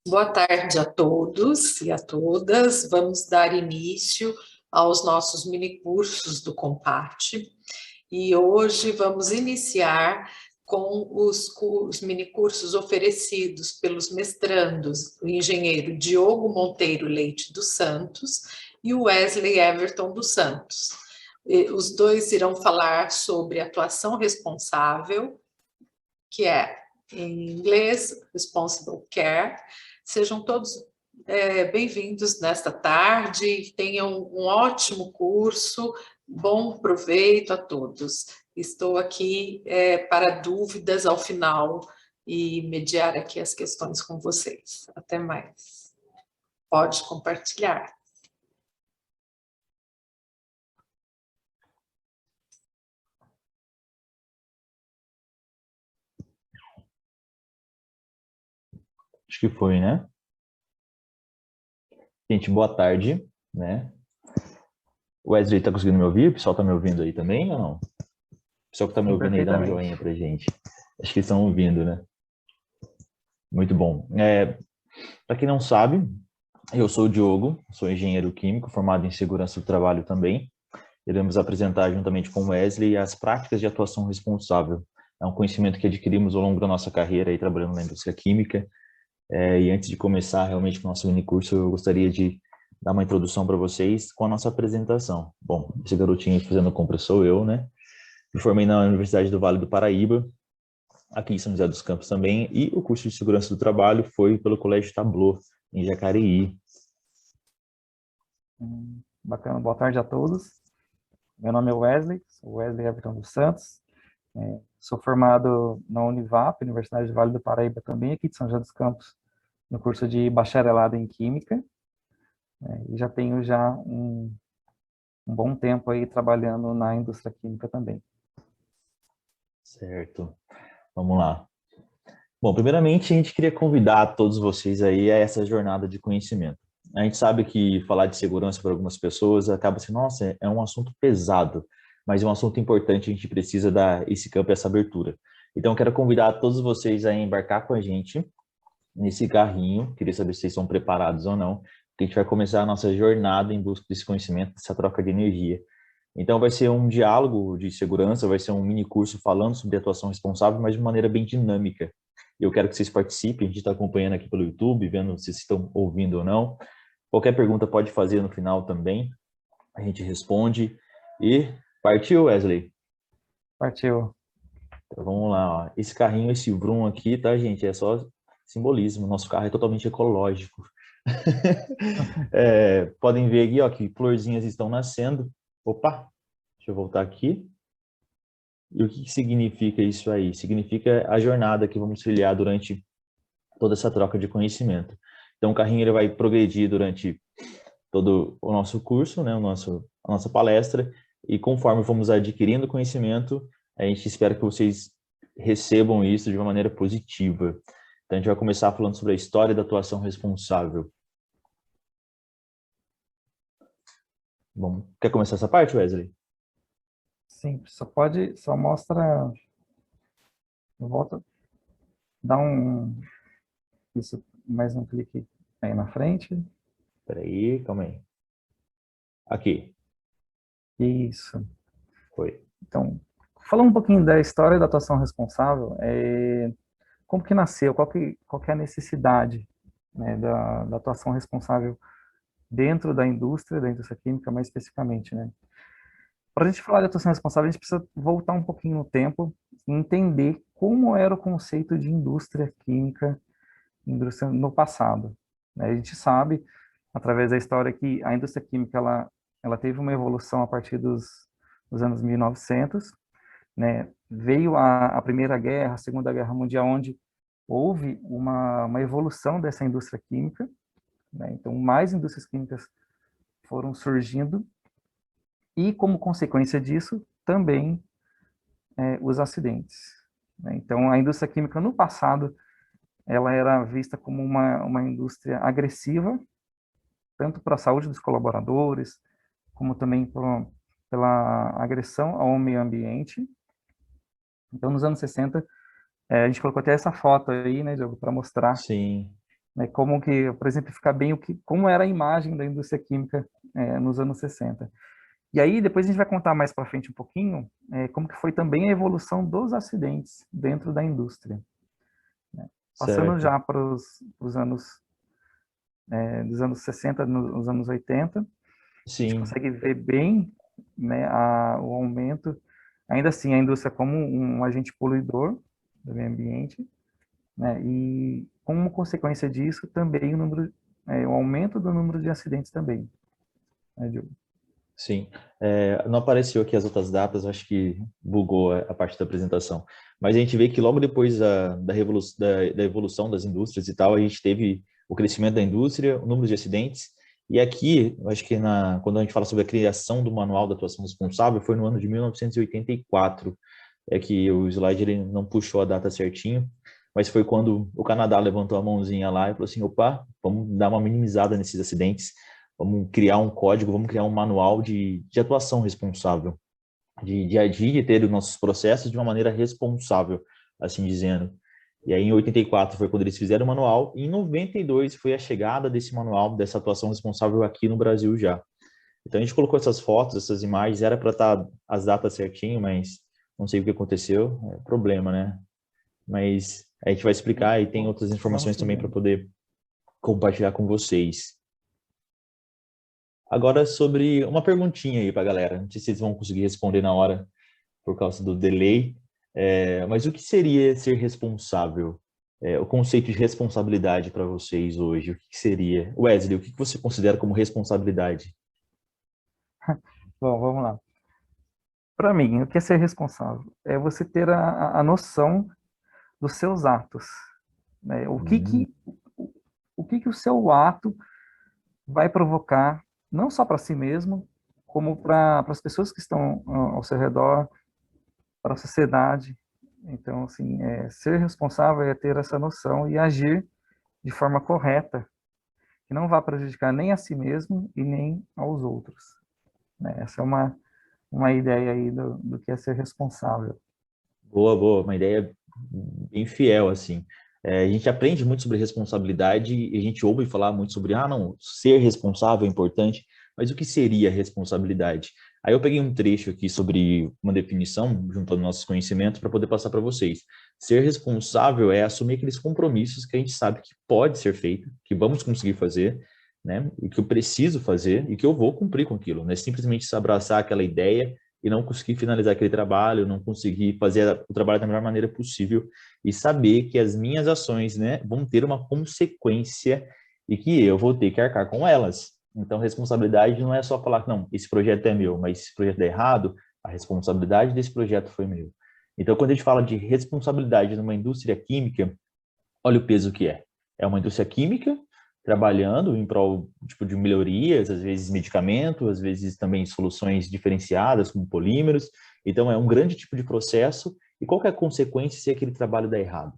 Boa tarde a todos e a todas. Vamos dar início aos nossos minicursos do Comparte. E hoje vamos iniciar com os minicursos oferecidos pelos mestrandos, o engenheiro Diogo Monteiro Leite dos Santos e o Wesley Everton dos Santos. Os dois irão falar sobre atuação responsável, que é, em inglês, Responsible Care. Sejam todos bem-vindos nesta tarde, tenham um ótimo curso, bom proveito a todos. Estou aqui para dúvidas ao final e mediar aqui as questões com vocês. Até mais. Pode compartilhar. Acho que foi, né? Gente, boa tarde, né? O Wesley tá conseguindo me ouvir? O pessoal tá me ouvindo aí também ou não? O pessoal que tá me ouvindo aí, dá um joinha pra gente. Acho que estão ouvindo, né? Muito bom. Para quem não sabe, eu sou o Diogo, sou engenheiro químico, formado em segurança do trabalho também. Iremos apresentar, juntamente com o Wesley, as práticas de atuação responsável. É um conhecimento que adquirimos ao longo da nossa carreira aí, trabalhando na indústria química. E antes de começar realmente com o nosso minicurso, eu gostaria de dar uma introdução para vocês com a nossa apresentação. Bom, esse garotinho aí fazendo compra sou eu, né? Me formei na Universidade do Vale do Paraíba, aqui em São José dos Campos também, e o curso de Segurança do Trabalho foi pelo Colégio Tableau, em Jacareí. Bacana, boa tarde a todos. Meu nome é Wesley, sou Wesley Everton dos Santos. Sou formado na Univap, Universidade do Vale do Paraíba também, aqui de São José dos Campos, no curso de bacharelado em Química. E já tenho um bom tempo aí trabalhando na indústria química também. Certo. Vamos lá. Bom, primeiramente, a gente queria convidar todos vocês aí a essa jornada de conhecimento. A gente sabe que falar de segurança para algumas pessoas acaba sendo, nossa, é um assunto pesado, mas é um assunto importante, a gente precisa dar esse campo, essa abertura. Então, eu quero convidar todos vocês a embarcar com a gente nesse carrinho, queria saber se vocês estão preparados ou não, porque a gente vai começar a nossa jornada em busca desse conhecimento, dessa troca de energia. Então, vai ser um diálogo de segurança, vai ser um mini curso falando sobre atuação responsável, mas de maneira bem dinâmica. Eu quero que vocês participem, a gente está acompanhando aqui pelo YouTube, vendo se vocês estão ouvindo ou não. Qualquer pergunta pode fazer no final também, a gente responde. E partiu, Wesley? Partiu. Então, vamos lá, ó. Esse carrinho, esse Vroom aqui, tá, gente? É só simbolismo, nosso carro é totalmente ecológico. Podem ver aqui, ó, que florzinhas estão nascendo. Opa, deixa eu voltar aqui. E o que significa isso aí? Significa a jornada que vamos trilhar durante toda essa troca de conhecimento. Então, o carrinho ele vai progredir durante todo o nosso curso, né, a nossa palestra, e conforme vamos adquirindo conhecimento, a gente espera que vocês recebam isso de uma maneira positiva. Então, a gente vai começar falando sobre a história da atuação responsável. Bom, quer começar essa parte, Wesley? Sim, só mostra, volta, dá mais um clique aí na frente. Espera aí, calma aí. Aqui. Isso. Foi. Então, falando um pouquinho da história da atuação responsável, como que nasceu, qual que é a necessidade, né, da atuação responsável dentro da indústria química mais especificamente, né? Para a gente falar de atuação responsável, a gente precisa voltar um pouquinho no tempo e entender como era o conceito de indústria química, indústria no passado, né? A gente sabe, através da história, que a indústria química ela teve uma evolução a partir dos anos 1900, né? Veio a Primeira Guerra, a Segunda Guerra Mundial, onde houve uma evolução dessa indústria química, né? Então, mais indústrias químicas foram surgindo e, como consequência disso, também os acidentes, né? Então, a indústria química, no passado, ela era vista como uma indústria agressiva, tanto para a saúde dos colaboradores, como também pela agressão ao meio ambiente. Então, nos anos 60, a gente colocou até essa foto aí, né, Diogo, para mostrar. Sim. né, como que, por exemplo, ficar bem como era a imagem da indústria química nos anos 60. E aí, depois a gente vai contar mais para frente um pouquinho como que foi também a evolução dos acidentes dentro da indústria. Né? Passando Certo. já para os anos, dos anos 60, nos anos 80, a gente Sim, consegue ver bem, né, o aumento, ainda assim, a indústria como um agente poluidor do meio ambiente, né, e como consequência disso, também o aumento do número de acidentes também. Né, Diogo? sim. Não apareceu aqui as outras datas, acho que bugou a parte da apresentação. Mas a gente vê que logo depois da evolução das indústrias e tal, a gente teve o crescimento da indústria, o número de acidentes. E aqui, eu acho que quando a gente fala sobre a criação do Manual da Atuação Responsável, foi no ano de 1984. É que o slide ele não puxou a data certinho, mas foi quando o Canadá levantou a mãozinha lá e falou assim, opa, vamos dar uma minimizada nesses acidentes, vamos criar um código, vamos criar um manual de atuação responsável, de agir e ter os nossos processos de uma maneira responsável, assim dizendo. E aí, em 84 foi quando eles fizeram o manual, e em 92 foi a chegada desse manual, dessa atuação responsável aqui no Brasil já. Então, a gente colocou essas fotos, essas imagens, era para estar as datas certinho, mas não sei o que aconteceu, é problema, né? Mas a gente vai explicar e tem outras Vamos informações também para seguindo. poder compartilhar com vocês. Agora, sobre uma perguntinha aí para a galera. Não sei se vocês vão conseguir responder na hora por causa do delay. Mas o que seria ser responsável? O conceito de responsabilidade para vocês hoje, o que seria? Wesley, o que você considera como responsabilidade? Bom, vamos lá. Para mim, o que é ser responsável? É você ter a noção dos seus atos. Né? Hum, O que o seu ato vai provocar, não só para si mesmo, como para as pessoas que estão ao seu redor, para a sociedade. Então, assim, ser responsável é ter essa noção e agir de forma correta, que não vá prejudicar nem a si mesmo e nem aos outros. Né? Essa é uma ideia aí do que é ser responsável. boa, boa, uma ideia bem fiel, assim. A gente aprende muito sobre responsabilidade e a gente ouve falar muito sobre, não, ser responsável é importante, mas o que seria responsabilidade? Aí eu peguei um trecho aqui sobre uma definição, junto aos nossos conhecimentos, para poder passar para vocês. Ser responsável é assumir aqueles compromissos que a gente sabe que pode ser feito, que vamos conseguir fazer, né? E que eu preciso fazer e que eu vou cumprir com aquilo, não é simplesmente se abraçar aquela ideia e não conseguir finalizar aquele trabalho, não conseguir fazer o trabalho da melhor maneira possível e saber que as minhas ações, né, vão ter uma consequência e que eu vou ter que arcar com elas. Então, responsabilidade não é só falar que não, esse projeto é meu, mas esse projeto é errado, a responsabilidade desse projeto foi meu. Então, quando a gente fala de responsabilidade numa indústria química, olha o peso que é. É uma indústria química trabalhando em prol tipo, de melhorias, às vezes medicamento, às vezes também soluções diferenciadas, como polímeros. Então, é um grande tipo de processo. E qual que é a consequência se aquele trabalho der errado?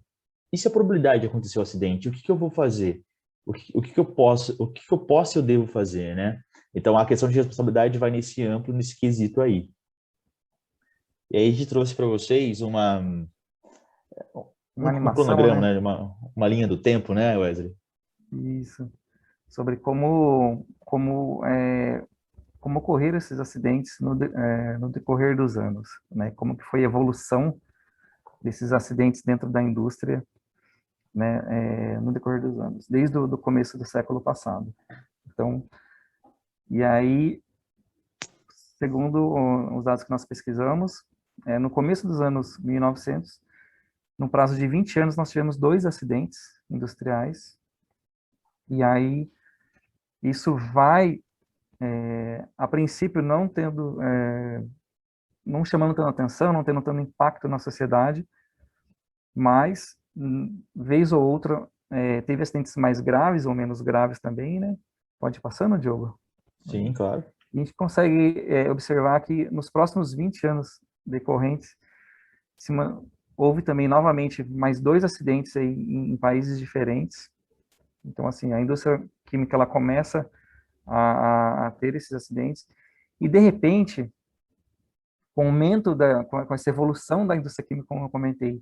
E se a probabilidade de acontecer o acidente? O que eu vou fazer? O que eu posso e eu devo fazer, né? Então, a questão de responsabilidade vai nesse amplo, nesse quesito aí. E aí a gente trouxe para vocês Uma um animação, cronograma, né? né? Uma linha do tempo, né, Wesley? Isso. Sobre como ocorreram esses acidentes no decorrer dos anos, né? Como que foi a evolução desses acidentes dentro da indústria, né? No decorrer dos anos, desde o do começo do século passado. Então, e aí, segundo os dados que nós pesquisamos, no começo dos anos 1900, no prazo de 20 anos, nós tivemos 2 acidentes industriais, e aí isso vai, a princípio, não chamando tanta atenção, não tendo tanto impacto na sociedade, mas, vez ou outra, teve acidentes mais graves ou menos graves também, né? Pode ir passando, Diogo? Sim, claro. A gente consegue observar que nos próximos 20 anos decorrentes, houve também novamente mais 2 acidentes aí em países diferentes. Então, assim, a indústria química ela começa a ter esses acidentes e, de repente, com o aumento com essa evolução da indústria química, como eu comentei,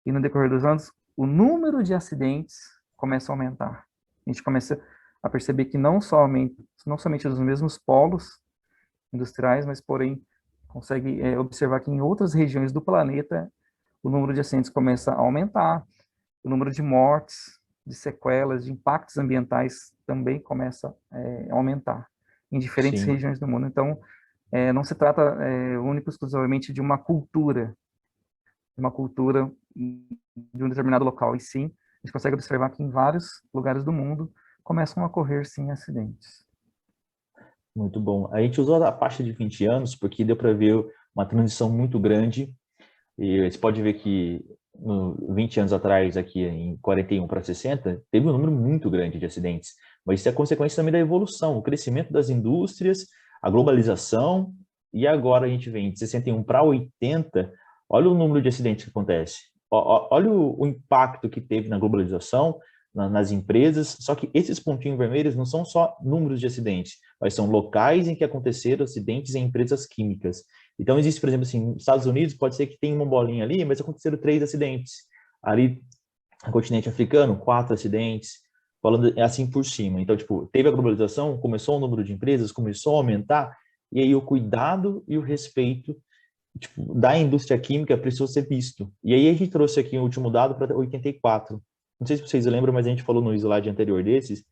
e no decorrer dos anos, o número de acidentes começa a aumentar. A gente começa a perceber que não somente nos mesmos polos industriais, mas, porém, consegue observar que em outras regiões do planeta o número de acidentes começa a aumentar, o número de mortes, de sequelas, de impactos ambientais também começa a aumentar em diferentes Sim. regiões do mundo. Então, não se trata único e exclusivamente de uma cultura de um determinado local, e sim, a gente consegue observar que em vários lugares do mundo começam a ocorrer, sim, acidentes. Muito bom. A gente usou a faixa de 20 anos porque deu para ver uma transição muito grande. E você pode ver que 20 anos atrás, aqui em 41 para 60, teve um número muito grande de acidentes. Mas isso é consequência também da evolução, o crescimento das indústrias, a globalização. E agora a gente vem de 61 para 80, olha o número de acidentes que acontece. Olha o impacto que teve na globalização, nas empresas. Só que esses pontinhos vermelhos não são só números de acidentes, mas são locais em que aconteceram acidentes em empresas químicas. Então, existe, por exemplo, assim, nos Estados Unidos, pode ser que tenha uma bolinha ali, mas aconteceram 3 acidentes. Ali, no continente africano, 4 acidentes, falando assim por cima. Então, tipo, teve a globalização, começou o número de empresas, começou a aumentar, e aí o cuidado e o respeito, tipo, da indústria química precisou ser visto. E aí a gente trouxe aqui o último dado para 84. Não sei se vocês lembram, mas a gente falou no slide anterior desses,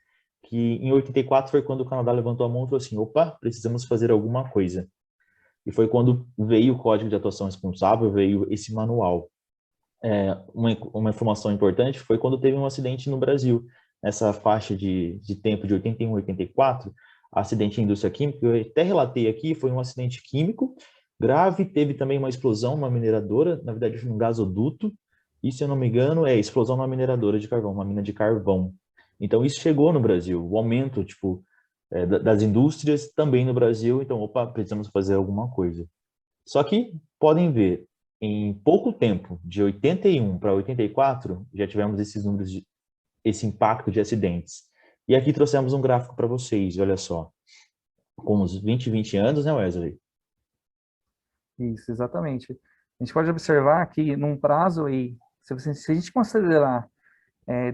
que em 84 foi quando o Canadá levantou a mão e falou assim, opa, precisamos fazer alguma coisa. E foi quando veio o Código de Atuação Responsável, veio esse manual. Uma informação importante foi quando teve um acidente no Brasil, nessa faixa de tempo de 81 a 84, acidente em indústria química, eu até relatei aqui, foi um acidente químico grave, teve também uma explosão numa mineradora, na verdade num gasoduto, e se eu não me engano, explosão numa mineradora de carvão, uma mina de carvão. Então isso chegou no Brasil, o aumento, tipo, das indústrias também no Brasil, então, opa, precisamos fazer alguma coisa. Só que, podem ver, em pouco tempo, de 81 para 84, já tivemos esses números, esse impacto de acidentes. E aqui trouxemos um gráfico para vocês, olha só, com uns 20 anos, né, Wesley? Isso, exatamente. A gente pode observar que num prazo aí, se a gente considerar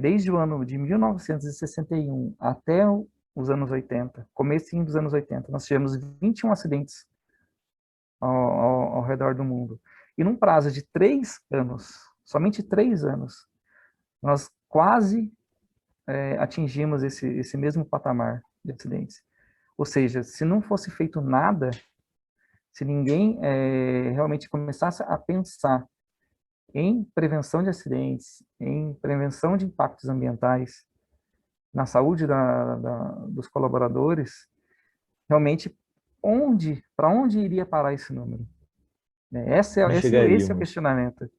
desde o ano de 1961 até os anos 80, comecinho dos anos 80, nós tivemos 21 acidentes ao redor do mundo. E num prazo de 3 anos, somente 3 anos, nós quase atingimos esse mesmo patamar de acidentes. Ou seja, se não fosse feito nada, se ninguém realmente começasse a pensar em prevenção de acidentes, em prevenção de impactos ambientais, na saúde dos colaboradores, realmente, para onde iria parar esse número? Esse é o Chegaríamos. questionamento,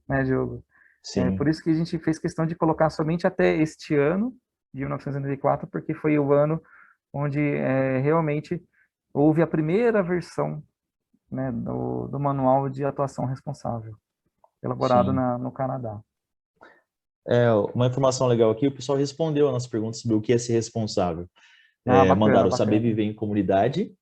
né, Diogo? Por Sim. isso que a gente fez questão de colocar somente até este ano, de 1994, porque foi o ano onde realmente houve a primeira versão, né, do Manual de Atuação Responsável, elaborado Sim. no Canadá. Uma informação legal aqui, o pessoal respondeu a nossa pergunta sobre o que é ser responsável. Bacana, Mandaram bacana. saber viver em comunidade,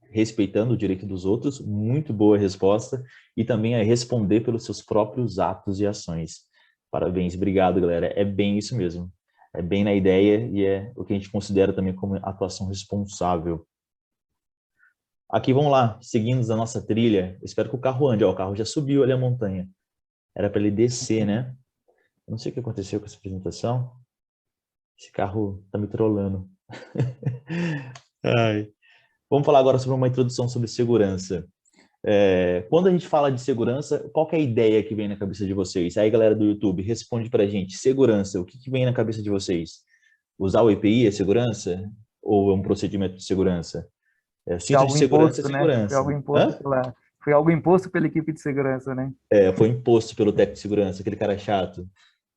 respeitando o direito dos outros, muito boa resposta, e também a responder pelos seus próprios atos e ações. Parabéns, obrigado, galera. É bem isso mesmo. É bem na ideia e é o que a gente considera também como atuação responsável. Aqui, vamos lá, seguindo a nossa trilha. Espero que o carro ande. Ó, o carro já subiu ali a montanha. Era para ele descer, né? Não sei o que aconteceu com essa apresentação. Esse carro tá me trollando. Ai. Vamos falar agora sobre uma introdução sobre segurança. Quando a gente fala de segurança, qual que é a ideia que vem na cabeça de vocês? Aí, galera do YouTube, responde pra gente. Segurança, o que vem na cabeça de vocês? Usar o EPI é segurança? Ou é um procedimento de segurança? Foi Cinto de algo segurança é imposto, né? segurança. Hã? Foi algo imposto pela equipe de segurança, né? Foi imposto pelo técnico de segurança, aquele cara chato.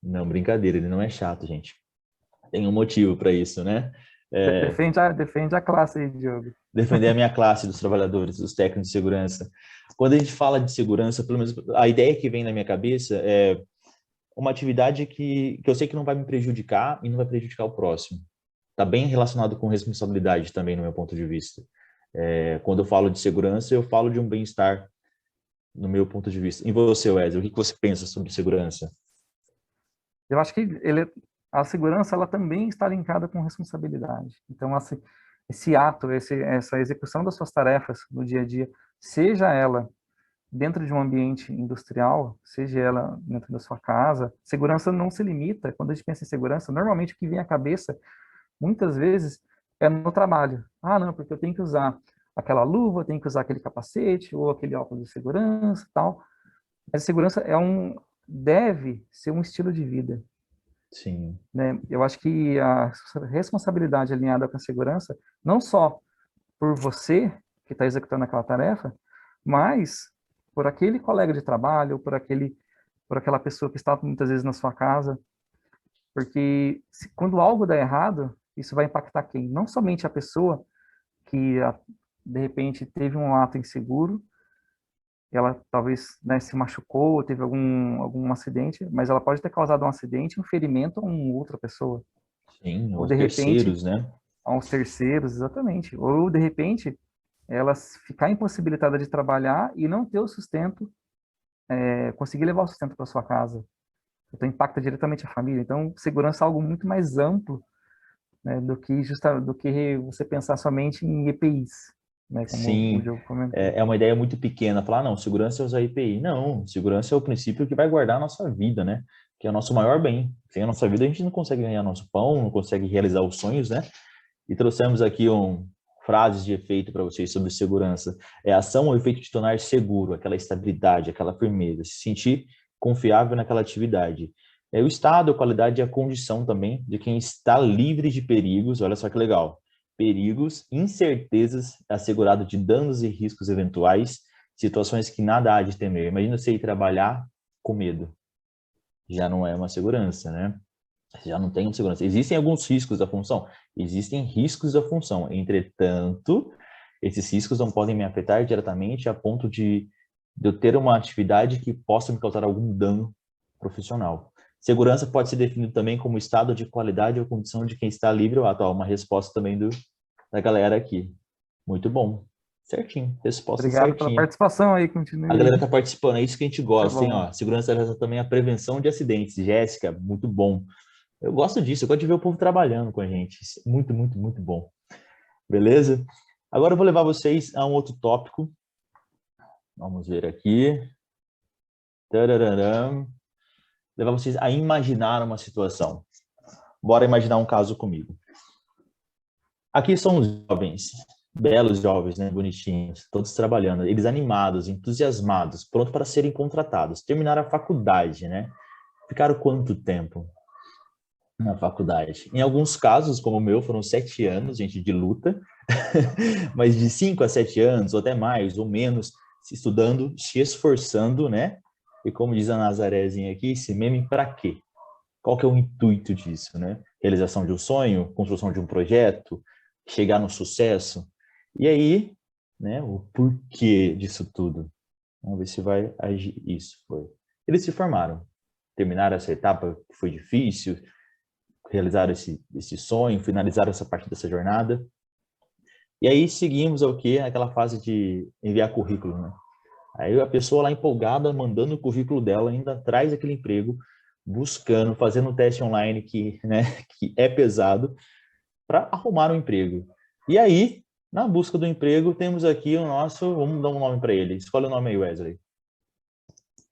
Não, brincadeira, ele não é chato, gente. Tem um motivo para isso, né? Defende a classe aí, Diogo. Defender a minha classe dos trabalhadores, dos técnicos de segurança. Quando a gente fala de segurança, pelo menos a ideia que vem na minha cabeça é uma atividade que eu sei que não vai me prejudicar e não vai prejudicar o próximo. Está bem relacionado com responsabilidade também, no meu ponto de vista. Quando eu falo de segurança, eu falo de um bem-estar, no meu ponto de vista. E você, Wesley, o que você pensa sobre segurança? Eu acho que ele a segurança ela também está linkada com responsabilidade. Então, esse ato, essa execução das suas tarefas no dia a dia, seja ela dentro de um ambiente industrial, seja ela dentro da sua casa, segurança não se limita. Quando a gente pensa em segurança, normalmente o que vem à cabeça, muitas vezes, é no trabalho. Ah, não, porque eu tenho que usar aquela luva, eu tenho que usar aquele capacete, ou aquele óculos de segurança e tal. Mas a segurança deve ser um estilo de vida, Sim, né? Eu acho que a responsabilidade alinhada com a segurança, não só por você que está executando aquela tarefa, mas por aquele colega de trabalho, por aquela pessoa que está muitas vezes na sua casa, porque quando algo dá errado, isso vai impactar quem? Não somente a pessoa que de repente teve um ato inseguro, ela talvez, né, se machucou, teve algum acidente, mas ela pode ter causado um acidente, um ferimento a uma outra pessoa. sim, Ou os de repente, terceiros, né? a uns terceiros, exatamente. Ou de repente, ela ficar impossibilitada de trabalhar e não ter o sustento, conseguir levar o sustento para sua casa. Então impacta diretamente a família. Então, segurança é algo muito mais amplo, né, do que você pensar somente em EPIs, né, como o Sim, Diogo comentou. é uma ideia muito pequena, falar, não, segurança é usar IPI. Não, segurança é o princípio que vai guardar a nossa vida, né? Que é o nosso maior bem. Sem a nossa vida, a gente não consegue ganhar nosso pão, não consegue realizar os sonhos, né? E trouxemos aqui frases de efeito para vocês sobre segurança. É ação ou efeito de tornar seguro, aquela estabilidade, aquela firmeza, se sentir confiável naquela atividade. É o estado, a qualidade e a condição também de quem está livre de perigos, olha só que legal, perigos, incertezas, assegurado de danos e riscos eventuais, situações que nada há de temer. Imagina você ir trabalhar com medo. Já não é uma segurança, né? Já não tem segurança. Existem alguns riscos da função? Existem riscos da função. Entretanto, esses riscos não podem me afetar diretamente a ponto de eu ter uma atividade que possa me causar algum dano profissional. Segurança pode ser definido também como estado de qualidade ou condição de quem está livre ou ato. Uma resposta também da galera aqui. Muito bom. Certinho. Resposta Obrigado pela certinha. participação aí, A continue galera aí. está participando, é isso que a gente É gosta, hein? bom. Ó, segurança realiza também a prevenção de acidentes. Jéssica, muito bom. Eu gosto disso, eu gosto de ver o povo trabalhando com a gente. Isso é muito, muito, muito bom. Beleza? Agora eu vou levar vocês a um outro tópico. Vamos ver aqui. Tarararam. Levar vocês a imaginar uma situação. Bora imaginar um caso comigo. Aqui são os jovens, belos jovens, né, bonitinhos, todos trabalhando, eles animados, entusiasmados, prontos para serem contratados. Terminaram a faculdade, né? Ficaram quanto tempo na faculdade? Em alguns casos, como o meu, foram 7 anos, gente, de luta, mas de 5 a 7 anos, ou até mais, ou menos, se estudando, se esforçando, né? E como diz a Nazarezinha aqui, esse meme para quê? Qual que é o intuito disso, né? Realização de um sonho, construção de um projeto, chegar no sucesso. E aí, né, o porquê disso tudo? Vamos ver se vai agir isso. Foi. Eles se formaram, terminaram essa etapa que foi difícil, realizaram esse sonho, finalizaram essa parte dessa jornada. E aí seguimos ao quê? Aquela fase de enviar currículo, né? Aí a pessoa lá empolgada, mandando o currículo dela, ainda traz aquele emprego, buscando, fazendo um teste online que, né, que é pesado, para arrumar um emprego. E aí, na busca do emprego, temos aqui o nosso, vamos dar um nome para ele. Escolhe o nome aí, Wesley.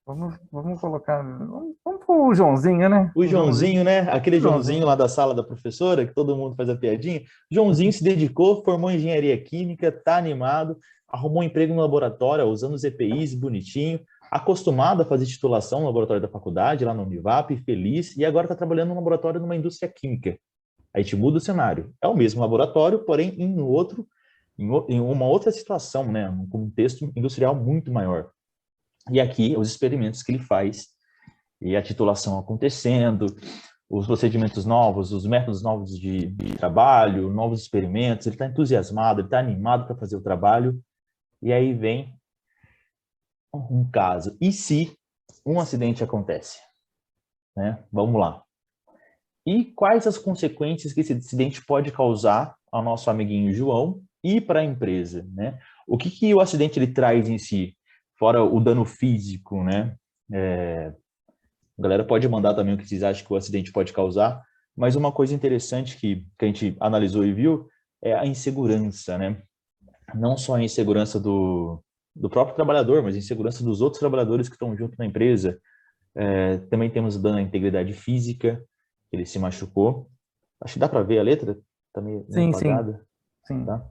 Vamos colocar. Vamos pôr o Joãozinho, né? O O Joãozinho. Joãozinho, né? Aquele Joãozinho Joãozinho. lá da sala da professora, que todo mundo faz a piadinha. Joãozinho se dedicou, formou engenharia química, tá animado, arrumou um emprego no laboratório, usando os EPIs bonitinho, acostumado a fazer titulação no laboratório da faculdade, lá no Univap, feliz, e agora está trabalhando no laboratório numa indústria química. A gente muda o cenário. É o mesmo laboratório, porém em uma outra situação, né? Um contexto industrial muito maior. E aqui, os experimentos que ele faz, e a titulação acontecendo, os procedimentos novos, os métodos novos de trabalho, novos experimentos, ele está entusiasmado, ele está animado para fazer o trabalho, e aí vem um caso. E se um acidente acontece? Né? Vamos lá. E quais as consequências que esse acidente pode causar ao nosso amiguinho João e para a empresa, né? O que o acidente ele traz em si, fora o dano físico, né? A galera pode mandar também o que vocês acham que o acidente pode causar, Mas uma coisa interessante que a gente analisou e viu é a insegurança, né? Não só a insegurança do próprio trabalhador, mas a insegurança dos outros trabalhadores que estão junto na empresa. Também temos o dano à integridade física, ele se machucou. Acho que dá para ver a letra, tá meio Sim, sim, apagada, sim. tá?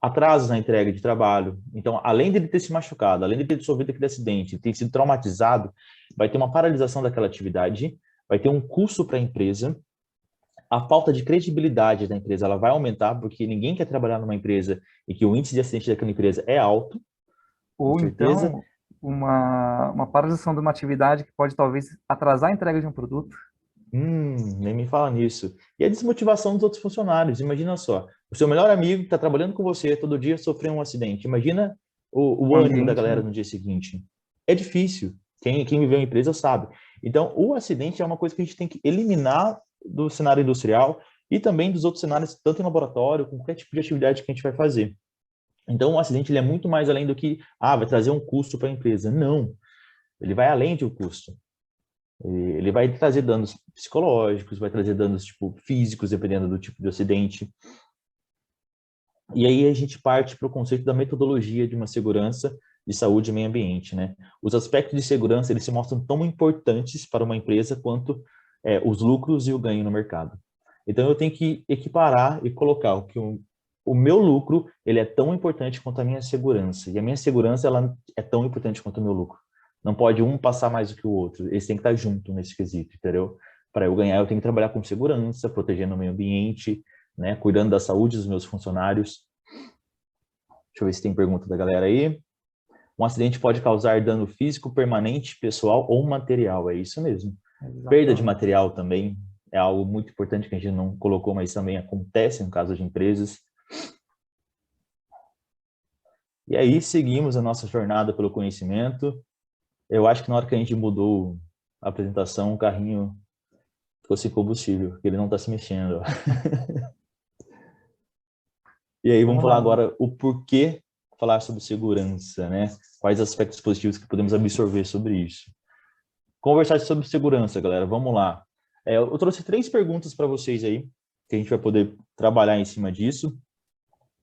Atrasos na entrega de trabalho. Então, além dele ter se machucado, além de ter sofrido aquele acidente, ter sido traumatizado, vai ter uma paralisação daquela atividade, vai ter um custo para a empresa. A falta de credibilidade da empresa ela vai aumentar, porque ninguém quer trabalhar numa empresa e que o índice de acidente daquela empresa é alto, com Ou certeza. então, uma paralisação de uma atividade que pode talvez atrasar a entrega de um produto. Nem me fala nisso. E a desmotivação dos outros funcionários. Imagina só, o seu melhor amigo que está trabalhando com você todo dia sofreu um acidente. Imagina o O ânimo da ambiente, galera né? no dia seguinte. É difícil. Quem viveu em empresa sabe. Então, o acidente é uma coisa que a gente tem que eliminar do cenário industrial e também dos outros cenários, tanto em laboratório, com qualquer tipo de atividade que a gente vai fazer. Então, o acidente ele é muito mais além do que, vai trazer um custo para a empresa. Não, ele vai além de um custo. Ele vai trazer danos psicológicos, vai trazer danos tipo físicos, dependendo do tipo de acidente. E aí a gente parte para o conceito da metodologia de uma segurança de saúde e meio ambiente, né? Os aspectos de segurança eles se mostram tão importantes para uma empresa quanto os lucros e o ganho no mercado. Então eu tenho que equiparar e colocar o meu lucro ele é tão importante quanto a minha segurança e a minha segurança ela é tão importante quanto o meu lucro. Não pode um passar mais do que o outro. Eles têm que estar junto nesse quesito, entendeu? Para eu ganhar, eu tenho que trabalhar com segurança, protegendo o meio ambiente, né? Cuidando da saúde dos meus funcionários. Deixa eu ver se tem pergunta da galera aí. Um acidente pode causar dano físico, permanente, pessoal ou material. É isso mesmo. Perda de Exatamente. material também é algo muito importante que a gente não colocou, mas também acontece no caso de empresas. E aí seguimos a nossa jornada pelo conhecimento. Eu acho que na hora que a gente mudou a apresentação, o carrinho ficou sem combustível, porque ele não está se mexendo. E aí vamos Vamos falar lá. agora o porquê falar sobre segurança, né? Quais aspectos positivos que podemos absorver sobre isso. Conversar sobre segurança, galera. Vamos lá. Eu trouxe 3 perguntas para vocês aí, que a gente vai poder trabalhar em cima disso.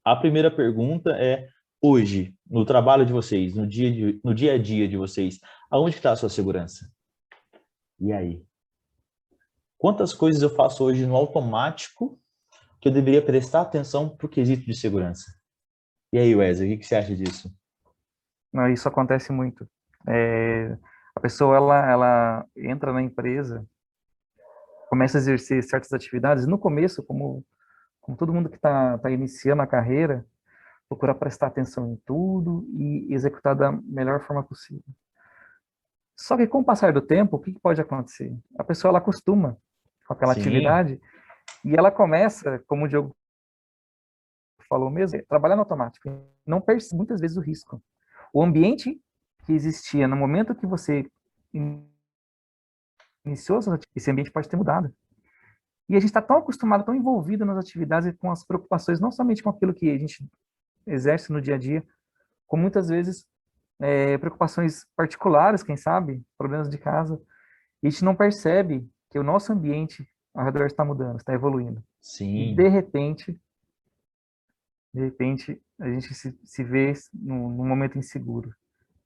A primeira pergunta é, hoje, no trabalho de vocês, no dia a dia de vocês, aonde está a sua segurança? E aí? Quantas coisas eu faço hoje no automático que eu deveria prestar atenção para o quesito de segurança? E aí, Wesley, o que você acha disso? Não, isso acontece muito. É, a pessoa, ela entra na empresa, começa a exercer certas atividades, no começo, como todo mundo que está iniciando a carreira, procura prestar atenção em tudo e executar da melhor forma possível. Só que com o passar do tempo, o que pode acontecer? A pessoa ela acostuma com aquela Sim, atividade e ela começa, como o Diogo falou mesmo, trabalhar no automático. Não percebe muitas vezes o risco. O ambiente que existia no momento que você iniciou, esse ambiente pode ter mudado. E a gente está tão acostumado, tão envolvido nas atividades e com as preocupações, não somente com aquilo que a gente exerce no dia a dia, como muitas vezes preocupações particulares, quem sabe, problemas de casa, e a gente não percebe que o nosso ambiente ao redor está mudando, está evoluindo. E sim. de repente, a gente se vê num momento inseguro,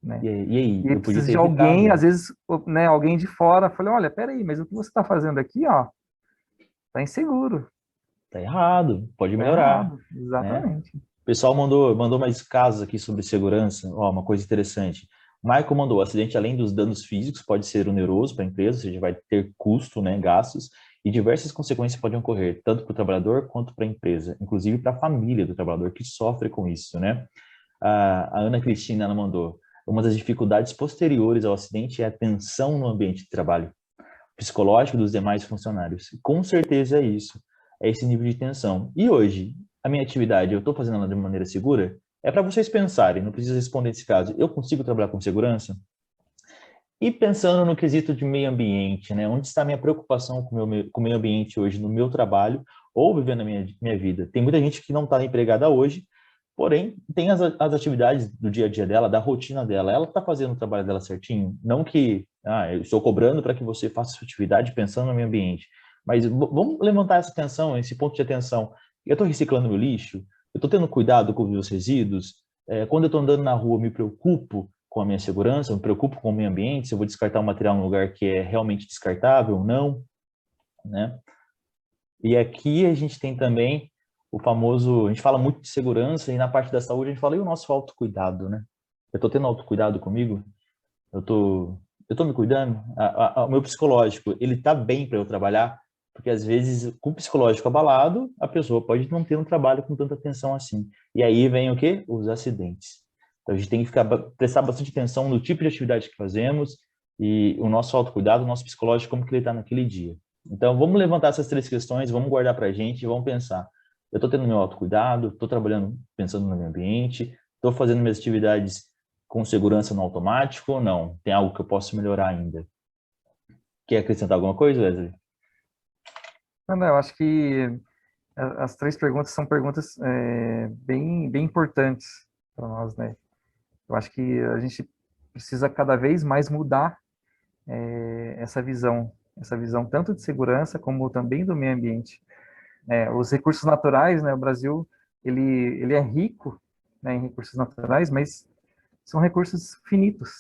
né? E aí? E aí Eu podia precisa ter de alguém, às evitado. vezes, né, alguém de fora, fala, olha, peraí, mas o que você está fazendo aqui, ó, tá inseguro, Tá errado, pode tá melhorar, errado, né? exatamente. O pessoal mandou mais casos aqui sobre segurança. Ó, uma coisa interessante. O Michael mandou, o acidente, além dos danos físicos, pode ser oneroso para a empresa, ou seja, vai ter custo, né, gastos, e diversas consequências podem ocorrer, tanto para o trabalhador quanto para a empresa, inclusive para a família do trabalhador que sofre com isso, né? A Ana Cristina, ela mandou, uma das dificuldades posteriores ao acidente é a tensão no ambiente de trabalho psicológico dos demais funcionários. Com certeza é isso, é esse nível de tensão. E hoje, a minha atividade, eu estou fazendo ela de maneira segura? É para vocês pensarem, não precisa responder nesse caso. Eu consigo trabalhar com segurança? E pensando no quesito de meio ambiente, né? Onde está a minha preocupação com o meio ambiente hoje no meu trabalho ou vivendo a minha vida? Tem muita gente que não está empregada hoje, porém tem as atividades do dia a dia dela, da rotina dela. Ela está fazendo o trabalho dela certinho? Não que eu estou cobrando para que você faça sua atividade pensando no meio ambiente, Mas vamos levantar essa atenção, esse ponto de atenção. Eu estou reciclando meu lixo? Eu estou tendo cuidado com os meus resíduos? Quando eu estou andando na rua, eu me preocupo com a minha segurança, eu me preocupo com o meio ambiente, se eu vou descartar um material num lugar que é realmente descartável ou não, né? E aqui a gente tem também o famoso, a gente fala muito de segurança e na parte da saúde a gente fala, e o nosso autocuidado, né? Eu estou tendo autocuidado comigo? Eu tô me cuidando? O meu psicológico, ele tá bem para eu trabalhar? Porque às vezes, com o psicológico abalado, a pessoa pode não ter um trabalho com tanta atenção assim. E aí vem o quê? Os acidentes. Então a gente tem que prestar bastante atenção no tipo de atividade que fazemos e o nosso autocuidado, o nosso psicológico, como que ele está naquele dia. Então vamos levantar essas 3 questões, vamos guardar para a gente e vamos pensar. Eu estou tendo meu autocuidado, estou trabalhando pensando no meio ambiente, estou fazendo minhas atividades com segurança no automático ou não? Tem algo que eu posso melhorar ainda? Quer acrescentar alguma coisa, Wesley? Não, eu acho que as 3 perguntas são perguntas bem importantes para nós, né? Eu acho que a gente precisa cada vez mais mudar essa visão tanto de segurança como também do meio ambiente. Os recursos naturais, né? O Brasil ele é rico, né, em recursos naturais, mas são recursos finitos.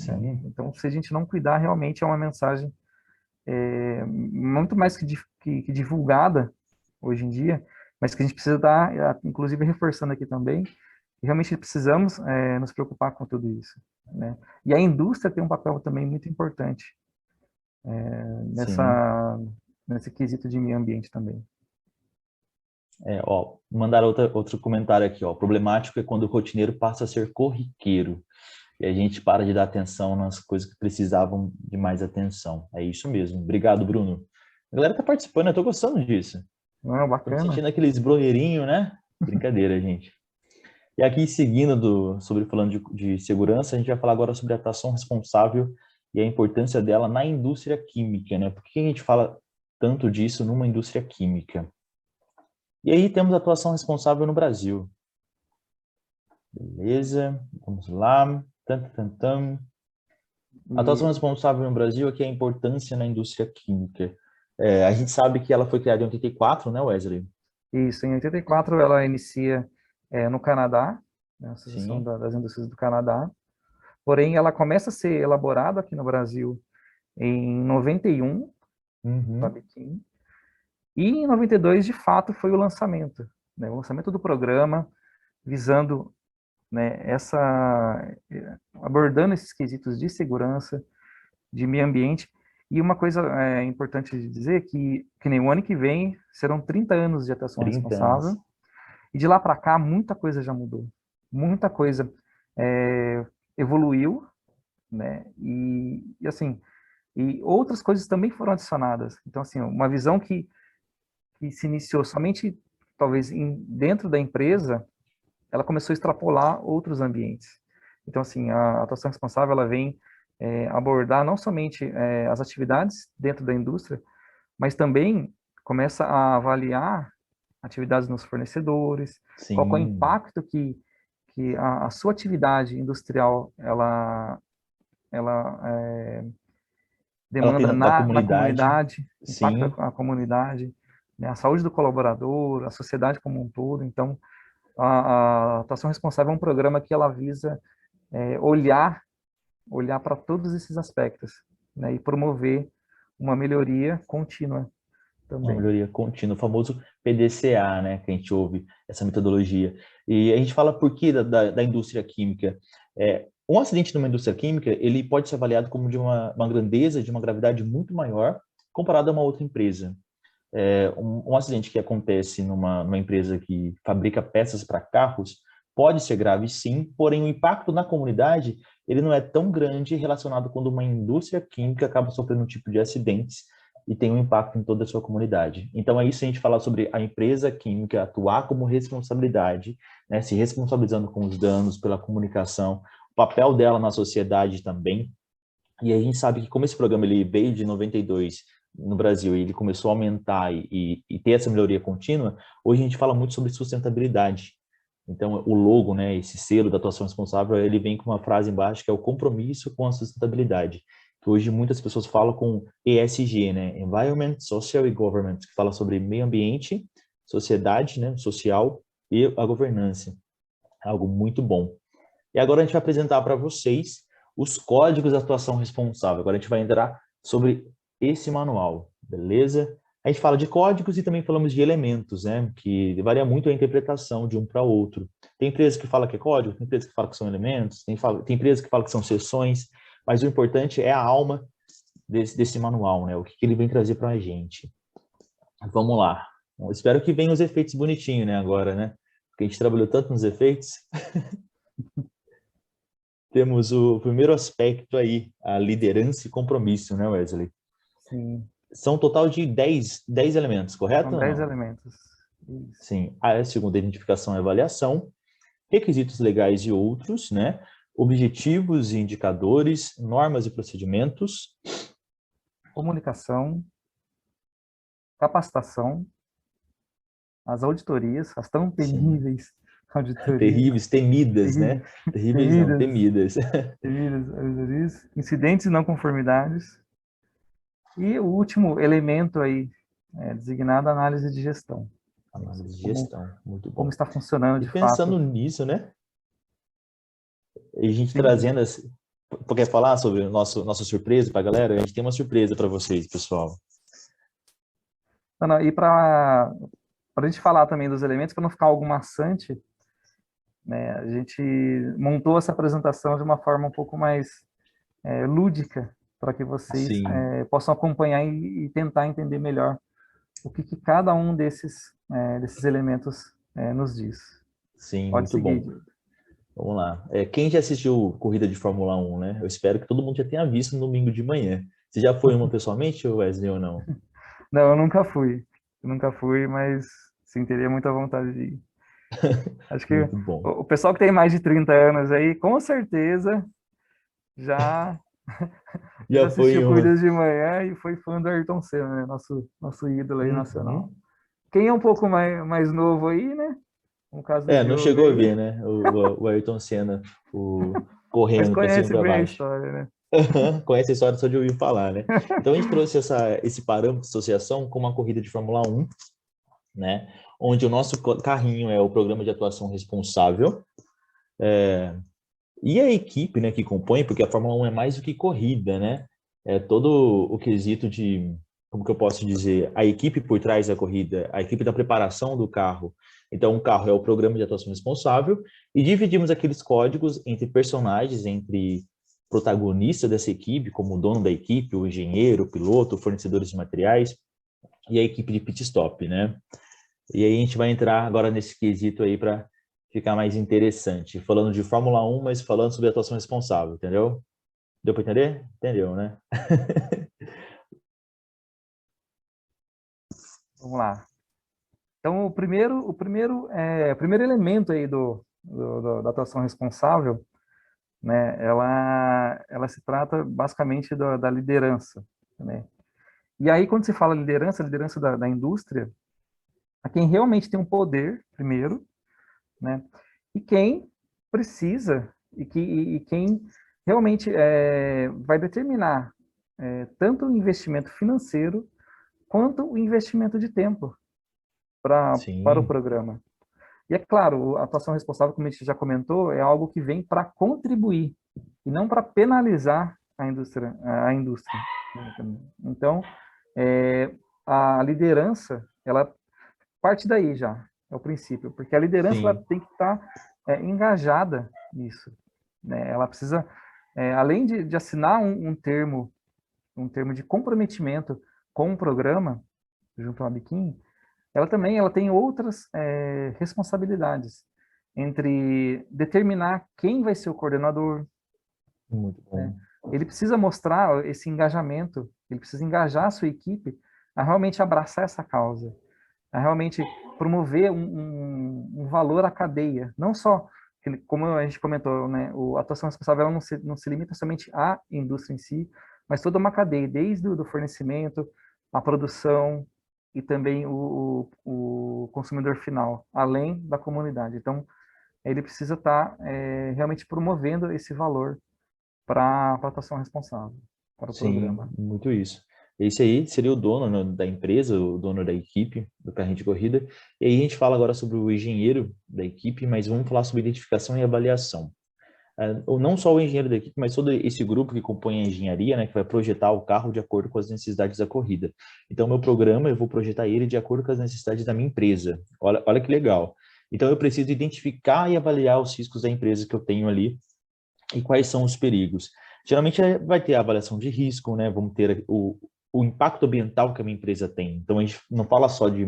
Né? Então, se a gente não cuidar, realmente é uma mensagem muito mais que divulgada hoje em dia, mas que a gente precisa dar, inclusive reforçando aqui também, que realmente precisamos nos preocupar com tudo isso. Né? E a indústria tem um papel também muito importante nesse quesito de meio ambiente também. Mandaram outro comentário aqui, ó. Problemático é quando o rotineiro passa a ser corriqueiro e a gente para de dar atenção nas coisas que precisavam de mais atenção. É isso mesmo. Obrigado, Bruno. A galera tá participando, eu tô gostando disso. Bacana. Tô sentindo aqueles blogueirinhos, né? Brincadeira, gente. E aqui, seguindo falando de segurança, a gente vai falar agora sobre a atuação responsável e a importância dela na indústria química, né? Por que a gente fala tanto disso numa indústria química? E aí temos a atuação responsável no Brasil. Beleza, vamos lá. A atuação responsável no Brasil aqui é a importância na indústria química. A gente sabe que ela foi criada em 84, né, Wesley? Isso, em 84 ela inicia no Canadá, né, a Associação das Indústrias do Canadá. Porém, ela começa a ser elaborada aqui no Brasil em 91, para Pequim. E em 92, de fato, foi o lançamento do programa, visando, né, abordando esses quesitos de segurança, de meio ambiente. E uma coisa importante de dizer que nem o ano que vem serão 30 anos de atuação responsável. E de lá para cá, muita coisa já mudou. Muita coisa evoluiu, né? E assim, e outras coisas também foram adicionadas. Então, assim, uma visão que se iniciou somente, talvez, dentro da empresa, ela começou a extrapolar outros ambientes. Então, assim, a atuação responsável, ela vem abordar não somente as atividades dentro da indústria, mas também começa a avaliar atividades nos fornecedores, qual é o impacto que a sua atividade industrial, ela demanda na comunidade, impacta a comunidade, né, a saúde do colaborador, a sociedade como um todo. Então, a atuação responsável é um programa que ela visa olhar para todos esses aspectos, né, e promover uma melhoria contínua também. Uma melhoria contínua, o famoso PDCA, né, que a gente ouve essa metodologia. E a gente fala por que da indústria química. Um acidente numa indústria química, ele pode ser avaliado como de uma grandeza, de uma gravidade muito maior, comparado a uma outra empresa. Um acidente que acontece numa empresa que fabrica peças para carros pode ser grave, sim, porém o impacto na comunidade ele não é tão grande relacionado quando uma indústria química acaba sofrendo um tipo de acidentes e tem um impacto em toda a sua comunidade. Então é isso a gente falar sobre a empresa química atuar como responsabilidade, né, se responsabilizando com os danos pela comunicação, o papel dela na sociedade também. E a gente sabe que como esse programa ele veio de 92 no Brasil e ele começou a aumentar e ter essa melhoria contínua, hoje a gente fala muito sobre sustentabilidade. Então, o logo, né, esse selo da atuação responsável, ele vem com uma frase embaixo que é o compromisso com a sustentabilidade. que hoje muitas pessoas falam com ESG, né? Environment, Social e Government, que fala sobre meio ambiente, sociedade, né? Social e a governança. Algo muito bom. E agora a gente vai apresentar para vocês os códigos de atuação responsável. Agora a gente vai entrar sobre esse manual, beleza? A gente fala de códigos e também falamos de elementos, né? Que varia muito a interpretação de um para outro. Tem empresas que falam que é código, tem empresas que falam que são elementos, tem empresas que falam que são seções, mas o importante é a alma desse manual, né? O que ele vem trazer para a gente. Vamos lá. Bom, espero que venham os efeitos bonitinhos, né? Agora, né? Porque a gente trabalhou tanto nos efeitos. Temos o primeiro aspecto aí, a liderança e compromisso, né, Wesley? Sim. São um total de 10 elementos, correto São ou 10 não? elementos. Isso. Sim. A segunda, identificação e avaliação, requisitos legais e outros, né? Objetivos e indicadores, normas e procedimentos. Comunicação, capacitação, as auditorias, as tão Sim. temíveis auditorias, Terríveis, temidas, né? terríveis, Terríveis não, temidas, temidas. temidas auditorias, incidentes e não conformidades. E o último elemento aí, designado análise de gestão. Análise de Como, gestão, muito como bom. está funcionando E de pensando fato. nisso, né? A gente Sim. trazendo... Quer falar sobre nossa surpresa para a galera? A gente tem uma surpresa para vocês, pessoal. Não, não, e para a gente falar também dos elementos, para não ficar algo maçante, né, a gente montou essa apresentação de uma forma um pouco mais lúdica, para que vocês Sim, possam acompanhar e tentar entender melhor o que cada um desses elementos nos diz. sim, Pode muito seguir, bom. Diego. Vamos lá. Quem já assistiu corrida de Fórmula 1, né? Eu espero que todo mundo já tenha visto no domingo de manhã. Você já foi uma pessoalmente, Wesley, ou não? Não, eu nunca fui. Eu nunca fui, mas sim, teria muita vontade de ir. Acho que Muito bom. o pessoal que tem mais de 30 anos aí, com certeza, já, já Já foi assistiu em uma. Corridas de Manhã e foi fã do Ayrton Senna, né? Nosso ídolo aí nacional. Uhum. Quem é um pouco mais novo aí, né? No caso do Não Diogo chegou a aí, ver, né? O Ayrton Senna mas correndo para cima e conhece para bem a baixo. história, né? Conhece a história só de ouvir falar, né? Então a gente trouxe esse parâmetro de associação com uma corrida de Fórmula 1, né? Onde o nosso carrinho é o programa de atuação responsável. E a equipe, né, que compõe, porque a Fórmula 1 é mais do que corrida, né? É todo o quesito de, como que eu posso dizer, a equipe por trás da corrida, a equipe da preparação do carro. Então, o carro é o programa de atuação responsável e dividimos aqueles códigos entre personagens, entre protagonistas dessa equipe, como o dono da equipe, o engenheiro, o piloto, fornecedores de materiais e a equipe de pit stop, né? E aí a gente vai entrar agora nesse quesito aí para ficar mais interessante. Falando de Fórmula 1, mas falando sobre atuação responsável, entendeu? Deu para entender? Entendeu, né? Vamos lá. Então, o primeiro elemento aí da atuação responsável, né, ela se trata basicamente da liderança, né? E aí, quando se fala liderança, liderança da indústria, a quem realmente tem um poder, primeiro, né? E quem precisa, e quem realmente vai determinar tanto o investimento financeiro quanto o investimento de tempo para o Sim, programa. E é claro, a atuação responsável, como a gente já comentou, é algo que vem para contribuir e não para penalizar a indústria. Então, a liderança, ela parte daí já, é o princípio, porque a liderança ela sim, tem que estar engajada nisso, né? Ela precisa, além de assinar um termo de comprometimento com o programa, junto ao Biquim, ela tem outras responsabilidades, entre determinar quem vai ser o coordenador, muito né? bom. Ele precisa mostrar esse engajamento, ele precisa engajar a sua equipe a realmente abraçar essa causa, a realmente promover um valor à cadeia, não só, como a gente comentou, né, a atuação responsável ela não se limita somente à indústria em si, mas toda uma cadeia, desde o do fornecimento, a produção e também o consumidor final, além da comunidade. Então, ele precisa estar realmente promovendo esse valor para a atuação responsável. para o Sim, programa. muito isso. Esse aí seria o dono, né, da empresa, o dono da equipe do carrinho de corrida. E aí a gente fala agora sobre o engenheiro da equipe, mas vamos falar sobre identificação e avaliação. Ou não só o engenheiro da equipe, mas todo esse grupo que compõe a engenharia, né, que vai projetar o carro de acordo com as necessidades da corrida. Então, meu programa, eu vou projetar ele de acordo com as necessidades da minha empresa. Olha que legal. Então, eu preciso identificar e avaliar os riscos da empresa que eu tenho ali e quais são os perigos. Geralmente vai ter a avaliação de risco, né? Vamos ter o impacto ambiental que a minha empresa tem. Então a gente não fala só de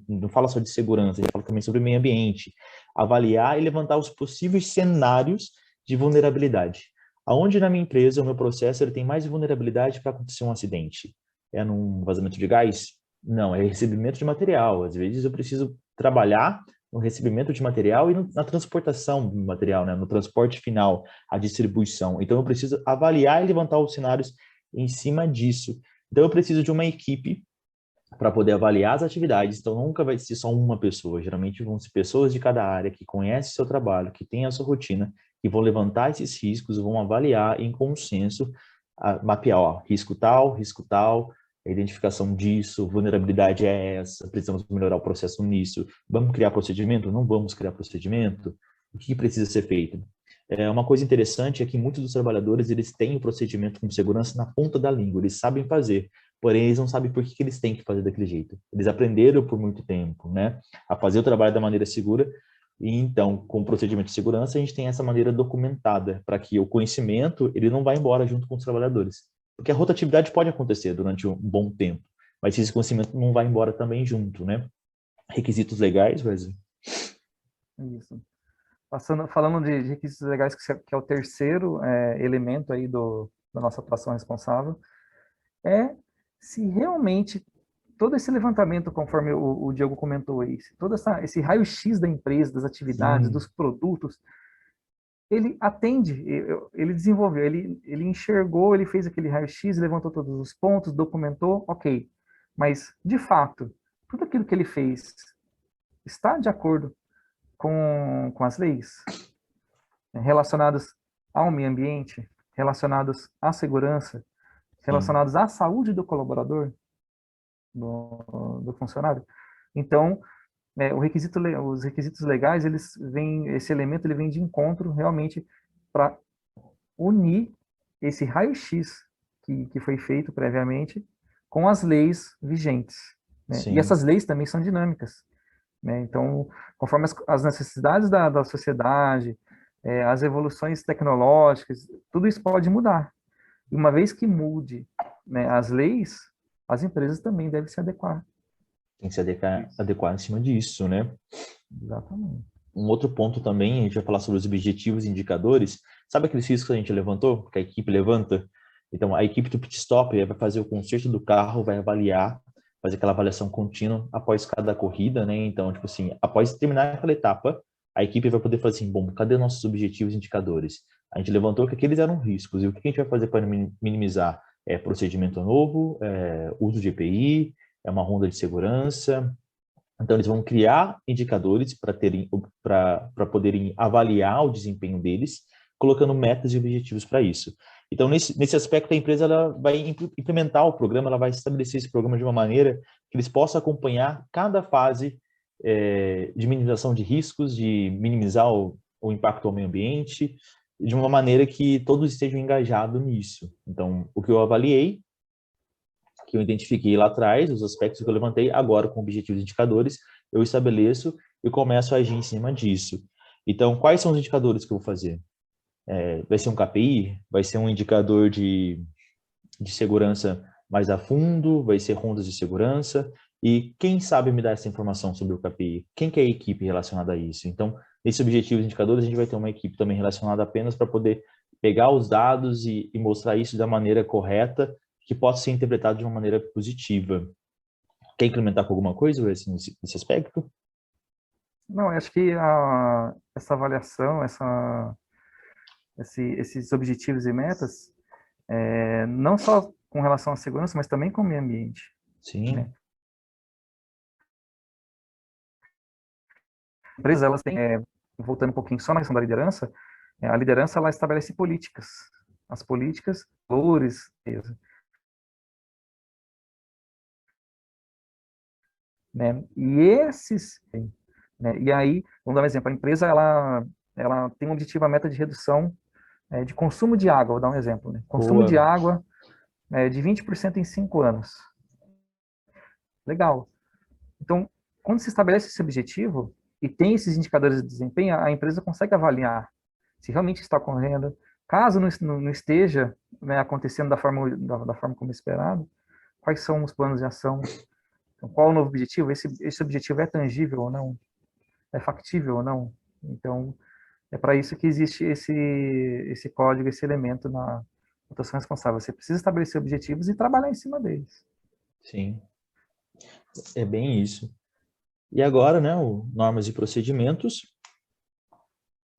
não fala só de segurança, a gente fala também sobre meio ambiente. Avaliar e levantar os possíveis cenários de vulnerabilidade. Aonde na minha empresa o meu processo ele tem mais vulnerabilidade para acontecer um acidente? É num vazamento de gás? Não, é recebimento de material. Às vezes eu preciso trabalhar no recebimento de material e na transportação do material, né? No transporte final, a distribuição. Então, eu preciso avaliar e levantar os cenários em cima disso. Então, eu preciso de uma equipe para poder avaliar as atividades. Então, nunca vai ser só uma pessoa. Geralmente, vão ser pessoas de cada área que conhecem o seu trabalho, que têm a sua rotina, que vão levantar esses riscos, vão avaliar em consenso, mapear, ó, risco tal, a identificação disso, vulnerabilidade é essa, precisamos melhorar o processo nisso. Vamos criar procedimento? Não vamos criar procedimento? O que precisa ser feito? Uma coisa interessante é que muitos dos trabalhadores, eles têm o procedimento com segurança na ponta da língua, eles sabem fazer, porém eles não sabem por que eles têm que fazer daquele jeito. Eles aprenderam por muito tempo, né, a fazer o trabalho da maneira segura, e então, com o procedimento de segurança, a gente tem essa maneira documentada, para que o conhecimento, ele não vá embora junto com os trabalhadores. Porque a rotatividade pode acontecer durante um bom tempo, mas esse conhecimento não vai embora também junto, né? Requisitos legais, Wesley? Isso. Falando de requisitos legais, que é o terceiro elemento aí da nossa atuação responsável, é se realmente todo esse levantamento, conforme o Diego comentou aí, todo esse raio-x da empresa, das atividades, Sim. dos produtos, ele atende, ele desenvolveu, ele enxergou, ele fez aquele raio-x, levantou todos os pontos, documentou, ok. Mas, de fato, tudo aquilo que ele fez está de acordo com as leis relacionadas ao meio ambiente, relacionados à segurança, Sim. relacionados à saúde do colaborador, do funcionário. Então, os requisitos legais, esse elemento ele vem de encontro realmente para unir esse raio-x que foi feito previamente com as leis vigentes, né? E Sim. essas leis também são dinâmicas, né? Então, conforme as necessidades da sociedade, as evoluções tecnológicas, tudo isso pode mudar. E uma vez que mude, né, as leis, as empresas também devem se adequar. Tem que se adequar em cima disso, né? Exatamente. Um outro ponto também, a gente vai falar sobre os objetivos e indicadores. Sabe aqueles riscos que a gente levantou, que a equipe levanta? Então, a equipe do pit stop vai fazer o conserto do carro, vai avaliar, fazer aquela avaliação contínua após cada corrida, né? Então, tipo assim, após terminar aquela etapa, a equipe vai poder fazer assim, bom, cadê nossos objetivos e indicadores? A gente levantou que aqueles eram riscos, e o que a gente vai fazer para minimizar? Procedimento novo, uso de EPI, uma ronda de segurança. Então, eles vão criar indicadores para poderem avaliar o desempenho deles, colocando metas e objetivos para isso. Então, nesse aspecto, a empresa ela vai implementar o programa, ela vai estabelecer esse programa de uma maneira que eles possam acompanhar cada fase de minimização de riscos, de minimizar o impacto ao meio ambiente, de uma maneira que todos estejam engajados nisso. Então, o que eu avaliei, que eu identifiquei lá atrás, os aspectos que eu levantei, agora com objetivos e indicadores, eu estabeleço e começo a agir em cima disso. Então, quais são os indicadores que eu vou fazer? Vai ser um KPI? Vai ser um indicador de segurança mais a fundo? Vai ser rondas de segurança? E quem sabe me dar essa informação sobre o KPI? Quem que é a equipe relacionada a isso? Então, nesses objetivos e indicadores, a gente vai ter uma equipe também relacionada apenas para poder pegar os dados e mostrar isso da maneira correta, que possa ser interpretado de uma maneira positiva. Quer implementar com alguma coisa nesse aspecto? Não, eu acho que essa avaliação, esses objetivos e metas, não só com relação à segurança, mas também com o meio ambiente, Sim. né? Empresas, elas têm, voltando um pouquinho só na questão da liderança, a liderança ela estabelece políticas. As políticas valores, né? E esses, né? E aí, vamos dar um exemplo, a empresa ela tem um objetivo, a meta de redução de consumo de água, vou dar um exemplo, né? Consumo de Boa. água de 20% em 5 anos. Legal. Então, quando se estabelece esse objetivo e tem esses indicadores de desempenho, a empresa consegue avaliar se realmente está ocorrendo. Caso não esteja, né, acontecendo da forma como esperado, quais são os planos de ação? Então, qual o novo objetivo? Esse objetivo é tangível ou não? É factível ou não? Então, é para isso que existe esse código, esse elemento na atuação responsável. Você precisa estabelecer objetivos e trabalhar em cima deles. Sim, é bem isso. E agora, né, normas e procedimentos.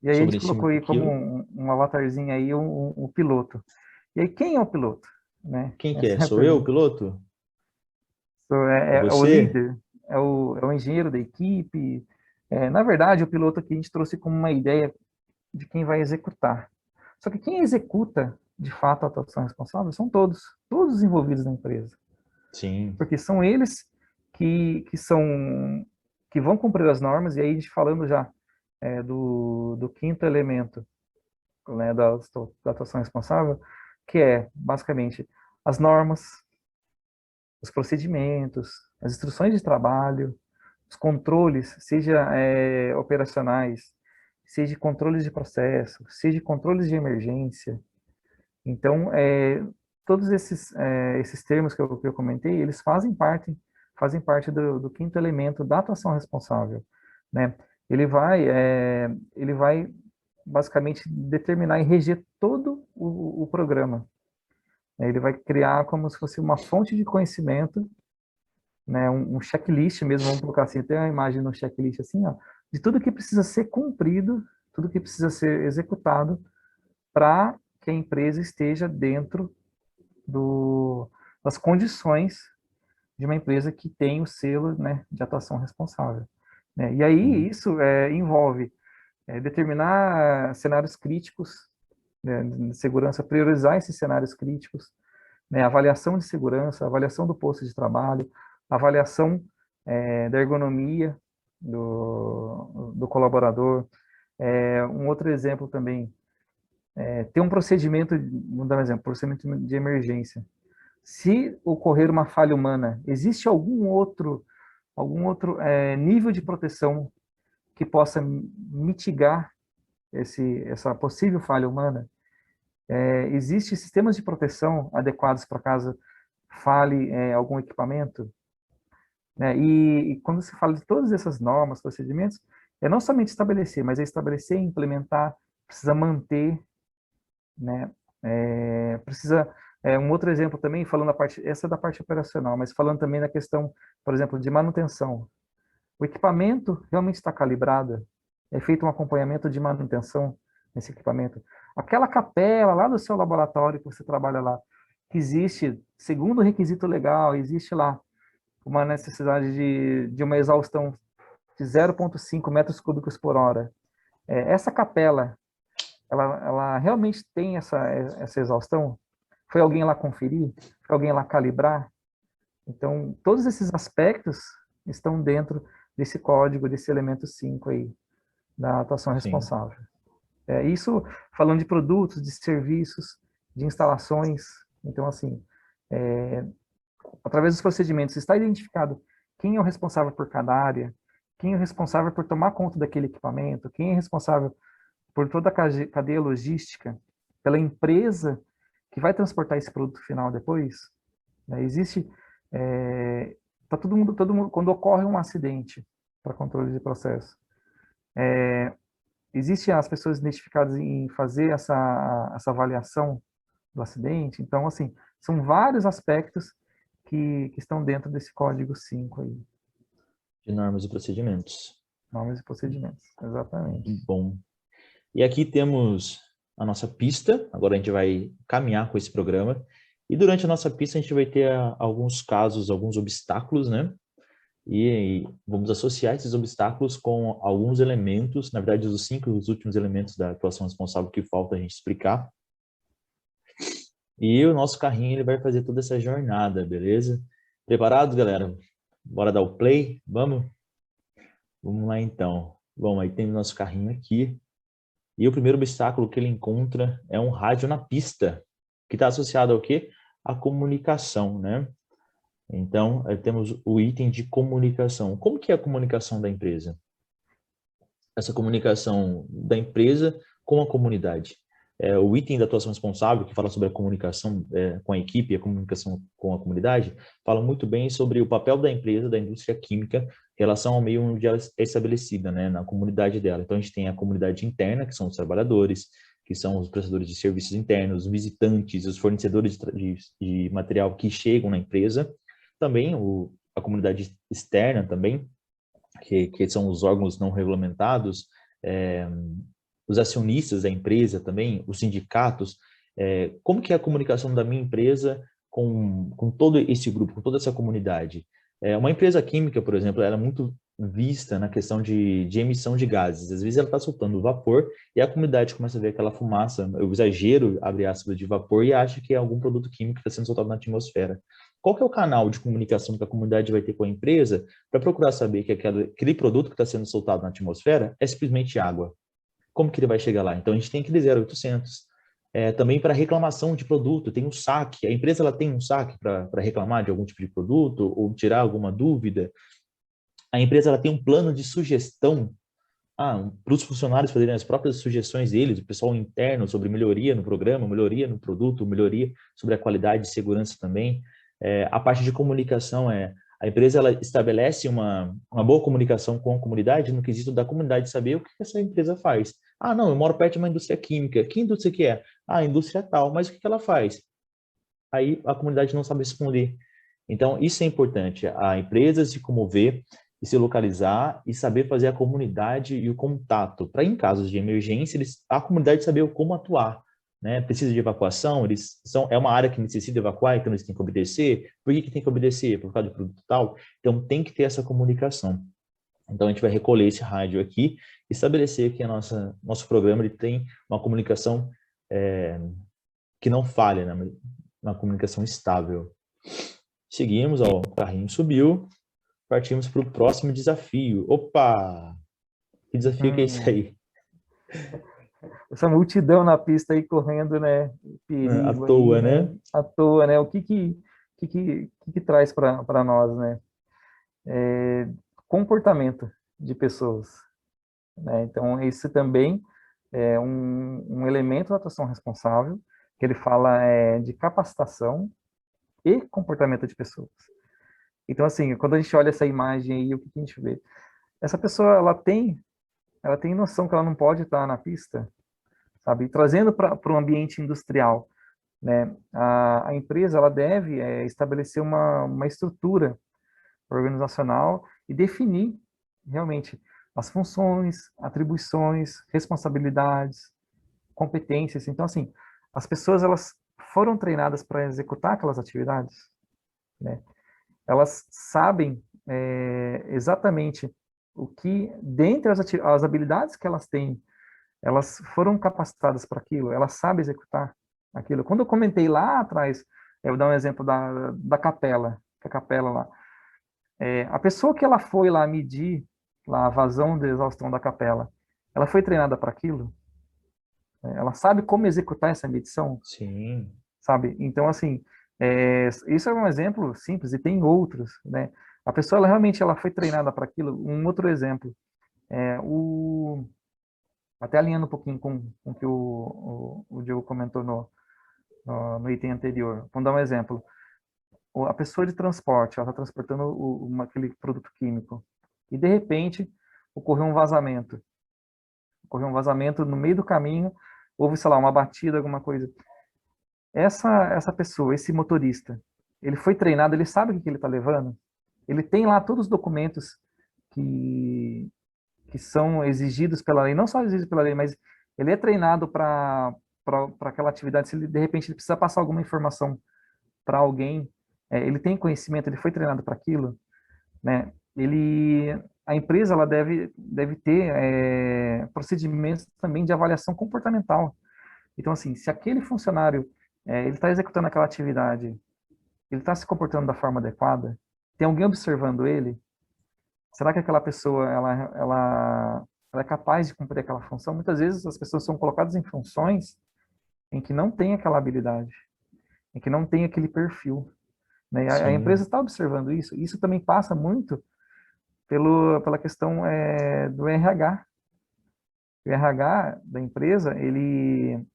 E aí a Sobre gente esse colocou aí como aquilo. um avatarzinho aí, um piloto. E aí, quem é o piloto? Né? Quem que é? Essa é a Sou eu, o pergunta. piloto? É É o você? líder, é o engenheiro da equipe. Na verdade, o piloto aqui a gente trouxe como uma ideia de quem vai executar. Só que quem executa, de fato, a atuação responsável são todos os envolvidos na empresa. Sim, Porque são eles que vão cumprir as normas, e aí a gente falando já do quinto elemento, né, da atuação responsável, que é, basicamente, as normas, os procedimentos, as instruções de trabalho, os controles, seja operacionais, seja controles de processo, seja controles de emergência. Então, todos esses termos que eu comentei, eles fazem parte do quinto elemento da atuação responsável, né? Ele vai basicamente determinar e reger todo o programa. Ele vai criar como se fosse uma fonte de conhecimento, né, um checklist mesmo, vamos colocar assim, tem uma imagem no checklist assim, ó, de tudo que precisa ser cumprido, tudo que precisa ser executado para que a empresa esteja dentro das condições de uma empresa que tem o selo, né, de atuação responsável, né? E aí sim, isso envolve determinar cenários críticos, né, de segurança, priorizar esses cenários críticos, né, avaliação de segurança, avaliação do posto de trabalho, avaliação da ergonomia do colaborador. Um outro exemplo também, ter um procedimento, vamos dar um exemplo, procedimento de emergência. Se ocorrer uma falha humana, existe algum outro nível de proteção que possa mitigar essa possível falha humana? Existem sistemas de proteção adequados para caso fale algum equipamento? Né? E quando se fala de todas essas normas, procedimentos, é não somente estabelecer, mas é estabelecer e implementar, precisa manter, né? Um outro exemplo também, falando essa é da parte operacional, mas falando também da questão, por exemplo, de manutenção. O equipamento realmente está calibrado? É feito um acompanhamento de manutenção nesse equipamento? Aquela capela lá do seu laboratório que você trabalha lá, que existe, segundo o requisito legal, existe lá uma necessidade de uma exaustão de 0,5 metros cúbicos por hora. Essa capela, ela realmente tem essa exaustão? Foi alguém lá conferir? Foi alguém lá calibrar? Então, todos esses aspectos estão dentro desse código, desse elemento 5 aí, da atuação sim, responsável. Isso falando de produtos, de serviços, de instalações. Então, assim, através dos procedimentos, está identificado quem é o responsável por cada área, quem é o responsável por tomar conta daquele equipamento, quem é responsável por toda a cadeia logística, pela empresa que vai transportar esse produto final depois. Existe, tá todo mundo, quando ocorre um acidente para controle de processo, existem as pessoas identificadas em fazer essa avaliação do acidente. Então, assim, são vários aspectos que estão dentro desse código 5 aí, de normas e procedimentos. normas e procedimentos, exatamente. Bom. E aqui temos a nossa pista. Agora a gente vai caminhar com esse programa. E durante a nossa pista a gente vai ter alguns casos, alguns obstáculos, né? E vamos associar esses obstáculos com alguns elementos, na verdade os últimos elementos da atuação responsável que falta a gente explicar. E o nosso carrinho ele vai fazer toda essa jornada, beleza? Preparados, galera? Bora dar o play? Vamos? Vamos lá, então. Bom, aí tem o nosso carrinho aqui. E o primeiro obstáculo que ele encontra é um rádio na pista, que está associado ao quê? À comunicação, né? Então, temos o item de comunicação. Como que é a comunicação da empresa? Essa comunicação da empresa com a comunidade. O item da atuação responsável, que fala sobre a comunicação com a equipe, a comunicação com a comunidade, fala muito bem sobre o papel da empresa, da indústria química, em relação ao meio onde ela é estabelecida, né, na comunidade dela. Então, a gente tem a comunidade interna, que são os trabalhadores, que são os prestadores de serviços internos, os visitantes, os fornecedores de material que chegam na empresa. Também a comunidade externa também, que são os órgãos não regulamentados, os acionistas da empresa também, os sindicatos. Como que é a comunicação da minha empresa com todo esse grupo, com toda essa comunidade? Uma empresa química, por exemplo, ela é muito vista na questão de emissão de gases. Às vezes ela está soltando vapor e a comunidade começa a ver aquela fumaça, eu exagero, abre aspas, de vapor e acha que é algum produto químico que está sendo soltado na atmosfera. Qual que é o canal de comunicação que a comunidade vai ter com a empresa para procurar saber que aquele produto que está sendo soltado na atmosfera é simplesmente água? Como que ele vai chegar lá? Então, a gente tem aquele 0800. Também para reclamação de produto, tem um saque. A empresa ela tem um saque para reclamar de algum tipo de produto ou tirar alguma dúvida. A empresa ela tem um plano de sugestão para os funcionários fazerem as próprias sugestões deles, o pessoal interno sobre melhoria no programa, melhoria no produto, melhoria sobre a qualidade e segurança também. A parte de comunicação a empresa ela estabelece uma boa comunicação com a comunidade no quesito da comunidade saber o que essa empresa faz. Não, eu moro perto de uma indústria química. Que indústria que é? A indústria tal. Mas o que ela faz? Aí a comunidade não sabe responder. Então, isso é importante. A empresa se comover e se localizar e saber fazer a comunidade e o contato. Para, em casos de emergência, a comunidade saber como atuar. Né? Precisa de evacuação, é uma área que necessita evacuar, então eles têm que obedecer. Por que tem que obedecer? Por causa do produto tal? Então, tem que ter essa comunicação. Então, a gente vai recolher esse rádio aqui e estabelecer que nosso programa ele tem uma comunicação que não falha, né? Uma comunicação estável. Seguimos, o carrinho subiu, partimos para o próximo desafio. Opa! Que desafio que é esse aí? Essa multidão na pista aí correndo, né? À Perigo toa, aí, né? né? À toa, né? O que traz para nós, né? Comportamento de pessoas, né? Então, esse também é um elemento da atuação responsável, que ele fala de capacitação e comportamento de pessoas. Então, assim, quando a gente olha essa imagem aí, o que a gente vê? Essa pessoa, ela tem noção que ela não pode estar na pista, sabe? Trazendo para o ambiente industrial, né? A empresa, ela deve estabelecer uma estrutura organizacional e definir realmente as funções, atribuições, responsabilidades, competências. Então, assim, as pessoas, elas foram treinadas para executar aquelas atividades, né? Elas sabem exatamente o que, dentre as habilidades que elas têm, elas foram capacitadas para aquilo, elas sabem executar aquilo. Quando eu comentei lá atrás, eu vou dar um exemplo da capela, que a capela lá, a pessoa que ela foi lá medir lá a vazão de exaustão da capela, ela foi treinada para aquilo? Ela sabe como executar essa medição? Sim. Sabe? Então, assim, isso é um exemplo simples, e tem outros, né? A pessoa, ela realmente ela foi treinada para aquilo. Um outro exemplo, até alinhando um pouquinho com o que o Diogo comentou no item anterior. Vamos dar um exemplo. A pessoa de transporte, ela está transportando aquele produto químico, e de repente ocorreu um vazamento. Ocorreu um vazamento no meio do caminho, houve, sei lá, uma batida, alguma coisa. Essa pessoa, esse motorista, ele foi treinado, ele sabe o que ele está levando, ele tem lá todos os documentos que são exigidos pela lei, não só exigidos pela lei, mas ele é treinado para aquela atividade. Se ele, de repente, ele precisa passar alguma informação para alguém, ele tem conhecimento, ele foi treinado para aquilo, né? A empresa ela deve ter procedimentos também de avaliação comportamental. Então, assim, se aquele funcionário ele está executando aquela atividade, ele está se comportando da forma adequada? Tem alguém observando ele? Será que aquela pessoa ela é capaz de cumprir aquela função? Muitas vezes as pessoas são colocadas em funções em que não tem aquela habilidade, em que não tem aquele perfil, né? A empresa Sim, está observando isso. Isso também passa muito pela questão do RH. O RH da empresa, ele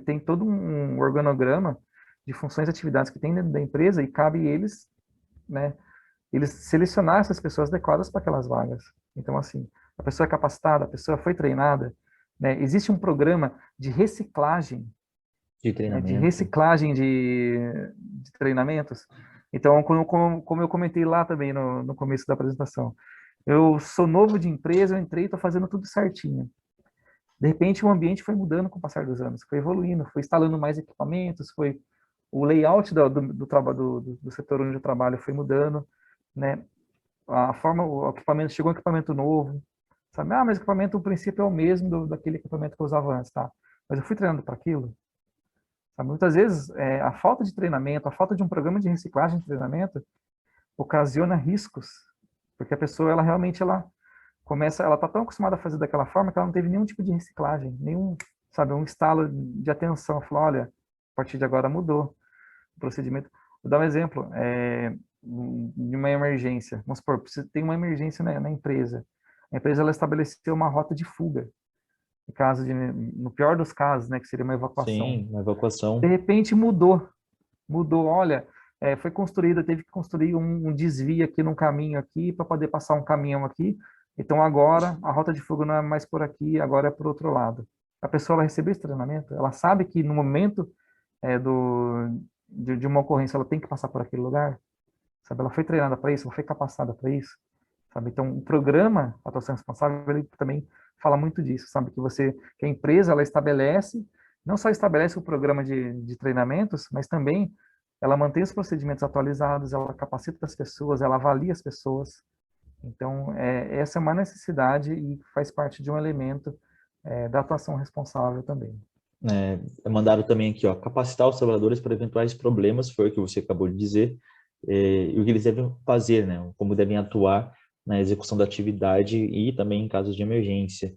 tem todo um organograma de funções e atividades que tem dentro da empresa e cabe eles, né, eles selecionar essas pessoas adequadas para aquelas vagas. Então, assim, a pessoa é capacitada, a pessoa foi treinada, né? Existe um programa de reciclagem, de né, de treinamento. reciclagem de treinamentos. Então, como eu comentei lá também no começo da apresentação, eu sou novo de empresa, eu entrei e estou fazendo tudo certinho. De repente, o ambiente foi mudando com o passar dos anos, foi evoluindo, foi instalando mais equipamentos, foi o layout do setor onde eu trabalho foi mudando, né? A forma, o equipamento, chegou um equipamento novo, sabe? Ah, mas o equipamento, o princípio é o mesmo daquele equipamento que eu usava antes, tá? Mas eu fui treinando para aquilo, sabe? Muitas vezes, a falta de treinamento, a falta de um programa de reciclagem de treinamento ocasiona riscos, porque a pessoa, ela realmente, ela tá tão acostumada a fazer daquela forma que ela não teve nenhum tipo de reciclagem, sabe, um estalo de atenção, falou, olha, a partir de agora mudou o procedimento. Vou dar um exemplo, de uma emergência, vamos supor, tem uma emergência na empresa, a empresa ela estabeleceu uma rota de fuga, no pior dos casos, né, que seria uma evacuação. Sim, uma De evacuação. repente mudou, olha, teve que construir um desvio aqui num caminho aqui para poder passar um caminhão aqui. Então agora a rota de fuga não é mais por aqui, agora é por outro lado. A pessoa ela recebeu esse treinamento, ela sabe que no momento de uma ocorrência ela tem que passar por aquele lugar, sabe? Ela foi treinada para isso, ela foi capacitada para isso, sabe? Então o programa Atuação Responsável ele também fala muito disso, sabe? Que a empresa ela estabelece, não só estabelece o programa de treinamentos, mas também ela mantém os procedimentos atualizados, ela capacita as pessoas, ela avalia as pessoas. Então, essa é uma necessidade e faz parte de um elemento da atuação responsável também. Mandaram também aqui, ó, capacitar os trabalhadores para eventuais problemas, foi o que você acabou de dizer, e o que eles devem fazer, né, como devem atuar na execução da atividade e também em casos de emergência.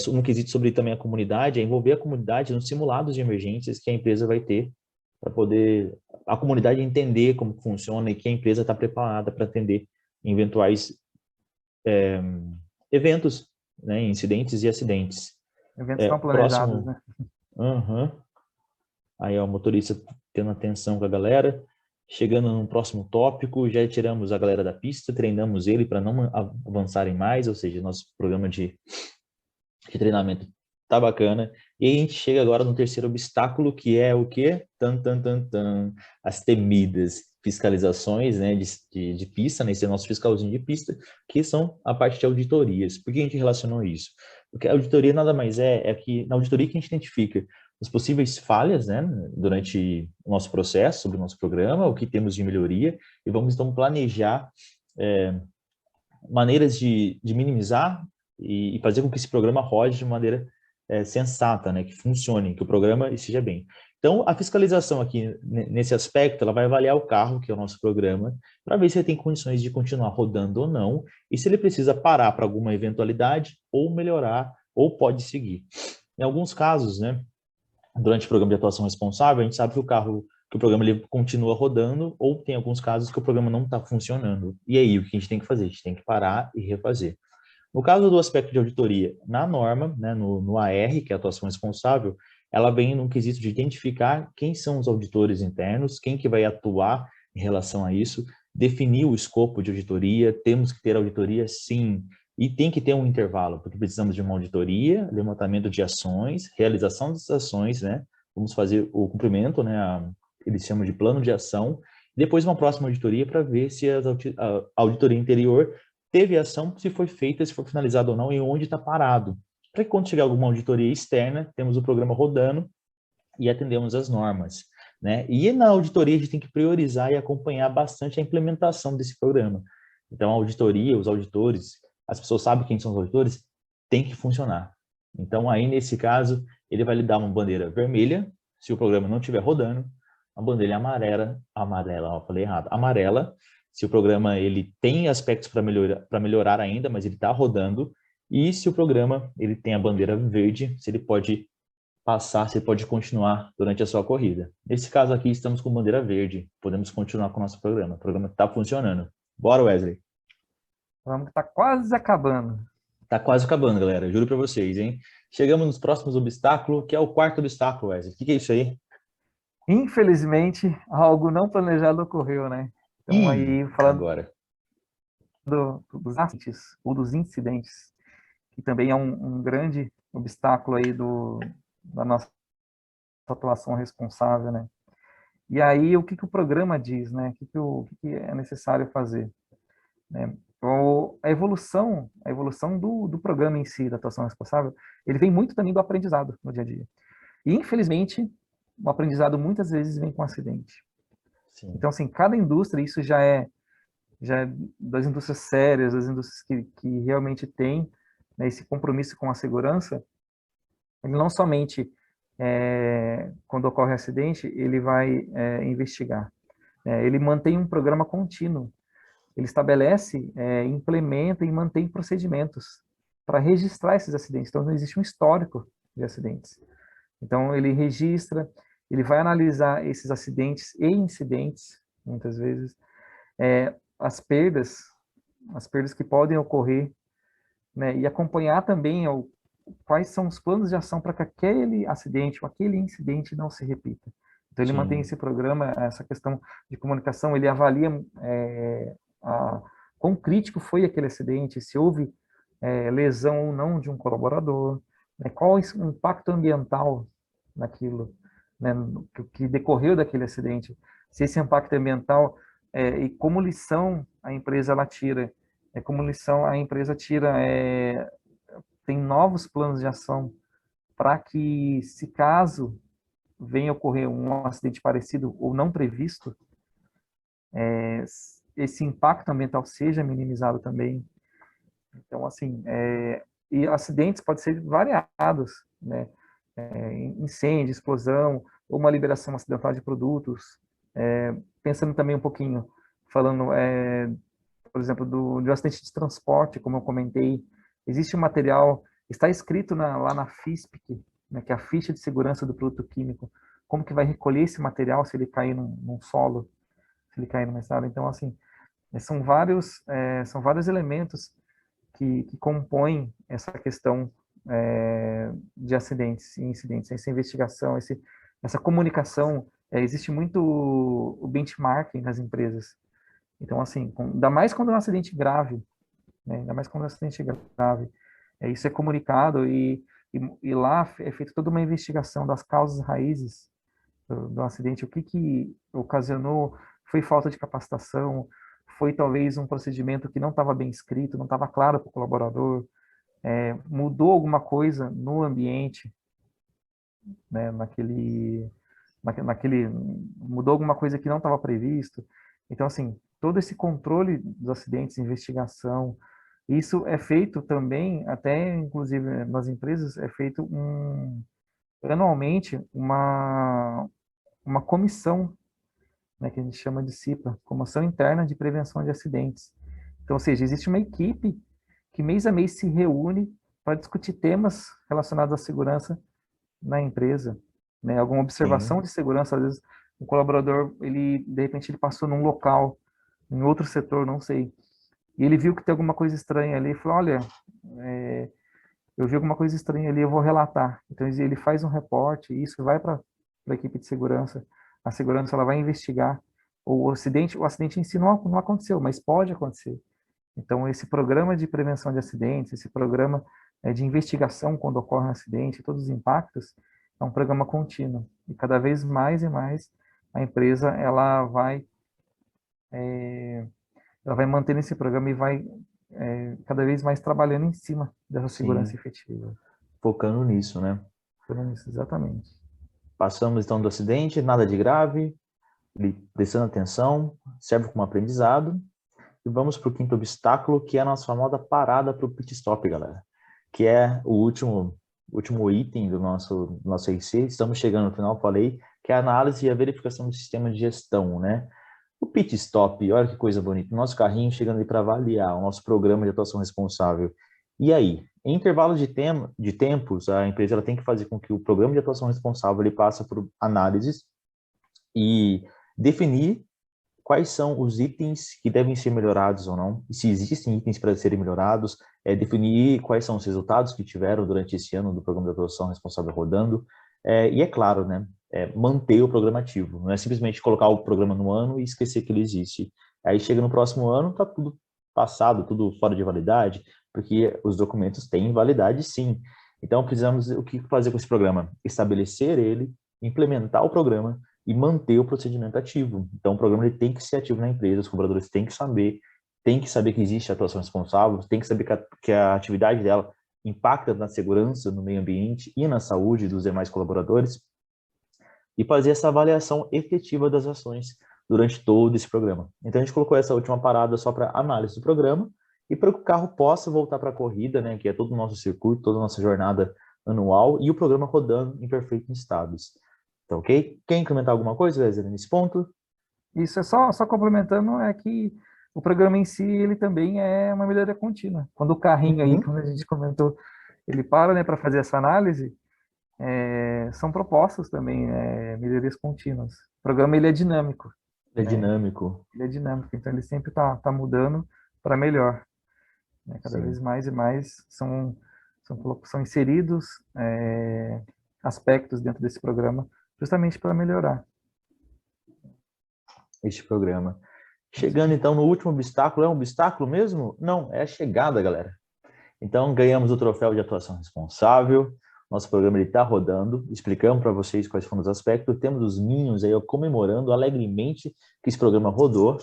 Um quesito sobre também a comunidade, é envolver a comunidade nos simulados de emergências que a empresa vai ter, para poder a comunidade entender como funciona e que a empresa está preparada para atender eventuais eventos, né, incidentes e acidentes. Eventos não planejados, Próximo. né? Uhum. Aí, ó, o motorista tendo atenção com a galera. Chegando no próximo tópico, já tiramos a galera da pista, treinamos ele para não avançarem mais, ou seja, nosso programa de treinamento tá bacana. E aí a gente chega agora no terceiro obstáculo, que é o quê? As temidas fiscalizações, né, de pista, né, esse é o nosso fiscalzinho de pista, que são a parte de auditorias. Por que a gente relacionou isso? Porque a auditoria nada mais é que na auditoria que a gente identifica as possíveis falhas, né, durante o nosso processo, sobre o nosso programa, o que temos de melhoria, e vamos então planejar maneiras de minimizar e fazer com que esse programa rode de maneira sensata, né, que funcione, que o programa esteja bem. Então, a fiscalização aqui, nesse aspecto, ela vai avaliar o carro, que é o nosso programa, para ver se ele tem condições de continuar rodando ou não, e se ele precisa parar para alguma eventualidade, ou melhorar, ou pode seguir. Em alguns casos, né, durante o programa de atuação responsável, a gente sabe que o programa ele continua rodando, ou tem alguns casos que o programa não está funcionando. E aí, o que a gente tem que fazer? A gente tem que parar e refazer. No caso do aspecto de auditoria, na norma, né, no AR, que é a atuação responsável, ela vem no quesito de identificar quem são os auditores internos, quem que vai atuar em relação a isso, definir o escopo de auditoria, temos que ter auditoria sim, e tem que ter um intervalo, porque precisamos de uma auditoria, levantamento de ações, realização das ações, né, vamos fazer o cumprimento, né, eles chamam de plano de ação, depois uma próxima auditoria para ver se a auditoria interior teve ação, se foi feita, se foi finalizado ou não e onde está parado. Para que quando chegar alguma auditoria externa, temos o programa rodando e atendemos as normas, né? E na auditoria a gente tem que priorizar e acompanhar bastante a implementação desse programa. Então a auditoria, os auditores, as pessoas sabem quem são os auditores, tem que funcionar. Então aí nesse caso, ele vai lhe dar uma bandeira vermelha, se o programa não estiver rodando, a bandeira amarela, ó, falei errado, amarela, se o programa ele tem aspectos para melhorar ainda, mas ele está rodando, e se o programa ele tem a bandeira verde, se ele pode passar, se ele pode continuar durante a sua corrida. Nesse caso aqui, estamos com bandeira verde, podemos continuar com o nosso programa. O programa está funcionando. Bora, Wesley. Vamos que tá quase acabando. Tá quase acabando, galera. Juro para vocês, hein? Chegamos nos próximos obstáculos, que é o quarto obstáculo, Wesley. O que é isso aí? Infelizmente, algo não planejado ocorreu, né? Então, aí, falando agora. dos acidentes ou dos incidentes, que também é um grande obstáculo aí da nossa atuação responsável, né? E aí, o que o programa diz, né? O que é necessário fazer, né? A evolução do programa em si, da atuação responsável, ele vem muito também do aprendizado no dia a dia. E, infelizmente, o aprendizado muitas vezes vem com acidente. Sim. Então, assim, cada indústria, isso já é das indústrias sérias, das indústrias que realmente têm, né, esse compromisso com a segurança, ele não somente, quando ocorre acidente, ele vai investigar. Ele mantém um programa contínuo. Ele estabelece, implementa e mantém procedimentos para registrar esses acidentes. Então, não existe um histórico de acidentes. Então, ele registra, ele vai analisar esses acidentes e incidentes, muitas vezes, as perdas que podem ocorrer, né, e acompanhar também quais são os planos de ação para que aquele acidente ou aquele incidente não se repita. Então, ele mantém esse programa, essa questão de comunicação, ele avalia quão crítico foi aquele acidente, se houve lesão ou não de um colaborador, né, qual o impacto ambiental naquilo, né, que decorreu daquele acidente, se esse impacto ambiental, e como lição a empresa ela tira, como lição a empresa tira, tem novos planos de ação para que, se caso venha ocorrer um acidente parecido ou não previsto, esse impacto ambiental seja minimizado também. Então, assim, e acidentes podem ser variados, né? Incêndio, explosão, ou uma liberação acidental de produtos. Pensando também um pouquinho, falando, por exemplo, do acidente de transporte, como eu comentei, existe um material, está escrito lá na FISPIC, né, que é a ficha de segurança do produto químico, como que vai recolher esse material se ele cair num solo, se ele cair numa estrada. Então, assim, são vários elementos que compõem essa questão de acidentes e incidentes, essa investigação, essa comunicação. Existe muito o benchmarking nas empresas. Então, assim, ainda mais quando é um acidente grave, né? Ainda mais quando é um acidente grave. Isso é comunicado e lá é feita toda uma investigação das causas raízes do acidente, o que ocasionou, foi falta de capacitação, foi talvez um procedimento que não estava bem escrito, não estava claro para o colaborador, mudou alguma coisa no ambiente, né, mudou alguma coisa que não estava previsto. Então, assim, todo esse controle dos acidentes, investigação, isso é feito também, até inclusive nas empresas, é feito anualmente uma comissão, né, que a gente chama de CIPA, Comissão Interna de Prevenção de Acidentes. Então, ou seja, existe uma equipe que mês a mês se reúne para discutir temas relacionados à segurança na empresa, né? Alguma observação de segurança, às vezes o colaborador, de repente ele passou num local, em outro setor, não sei, e ele viu que tem alguma coisa estranha ali, e falou, olha, eu vi alguma coisa estranha ali, eu vou relatar. Então ele faz um reporte, e isso vai para a equipe de segurança. A segurança ela vai investigar o acidente em si não aconteceu, mas pode acontecer. Então esse programa de prevenção de acidentes, esse programa de investigação quando ocorre um acidente, todos os impactos, é um programa contínuo. E cada vez mais e mais a empresa ela vai mantendo esse programa e vai cada vez mais trabalhando em cima dessa segurança efetiva. Focando nisso, né? Focando nisso, exatamente. Passamos então do acidente, nada de grave, prestando atenção, serve como aprendizado. E vamos para o quinto obstáculo, que é a nossa famosa parada para o pit stop, galera. Que é o último item do nosso IC. Estamos chegando no final, falei que é a análise e a verificação do sistema de gestão, né? O pit stop, olha que coisa bonita, o nosso carrinho chegando ali para avaliar o nosso programa de atuação responsável. E aí, em intervalo de tempos, a empresa ela tem que fazer com que o programa de atuação responsável ele passe por análises e definir quais são os itens que devem ser melhorados ou não, e se existem itens para serem melhorados, definir quais são os resultados que tiveram durante esse ano do programa de atuação responsável rodando, e é claro, né, manter o programa ativo, não é simplesmente colocar o programa no ano e esquecer que ele existe. Aí chega no próximo ano, está tudo passado, tudo fora de validade, porque os documentos têm validade sim. Então precisamos, o que fazer com esse programa? Estabelecer ele, implementar o programa, e manter o procedimento ativo. Então, o programa ele tem que ser ativo na empresa, os colaboradores têm que saber que existe a atuação responsável, tem que saber que a atividade dela impacta na segurança, no meio ambiente e na saúde dos demais colaboradores, e fazer essa avaliação efetiva das ações durante todo esse programa. Então, a gente colocou essa última parada só para análise do programa, e para que o carro possa voltar para a corrida, né, que é todo o nosso circuito, toda a nossa jornada anual, e o programa rodando em perfeito estado. Tá ok? Quer incrementar alguma coisa, Wesley, nesse ponto? Isso é só complementando, é que o programa em si, ele também é uma melhoria contínua. Quando o carrinho aí, como a gente comentou, ele para, né, para fazer essa análise, são propostas também, melhorias contínuas. O programa, ele é dinâmico. É dinâmico. Ele é dinâmico, então ele sempre tá mudando para melhor. Né? Cada vez mais e mais são inseridos aspectos dentro desse programa, justamente para melhorar este programa. Chegando então no último obstáculo, é um obstáculo mesmo? Não, é a chegada, galera. Então ganhamos o troféu de atuação responsável, nosso programa está rodando, explicamos para vocês quais foram os aspectos, temos os Minions aí comemorando alegremente que esse programa rodou,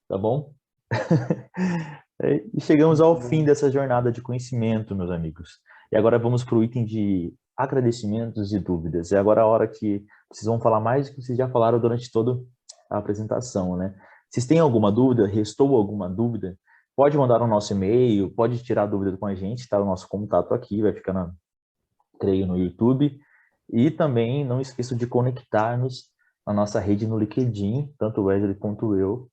tá bom? E chegamos ao fim dessa jornada de conhecimento, meus amigos. E agora vamos para o item de agradecimentos e dúvidas. É agora a hora que vocês vão falar mais do que vocês já falaram durante toda a apresentação, né? Se têm alguma dúvida, restou alguma dúvida, pode mandar no nosso e-mail, pode tirar dúvida com a gente, tá? O nosso contato aqui vai ficar, creio, no YouTube. E também não esqueça de conectar-nos na nossa rede no LinkedIn, tanto o Wesley quanto eu,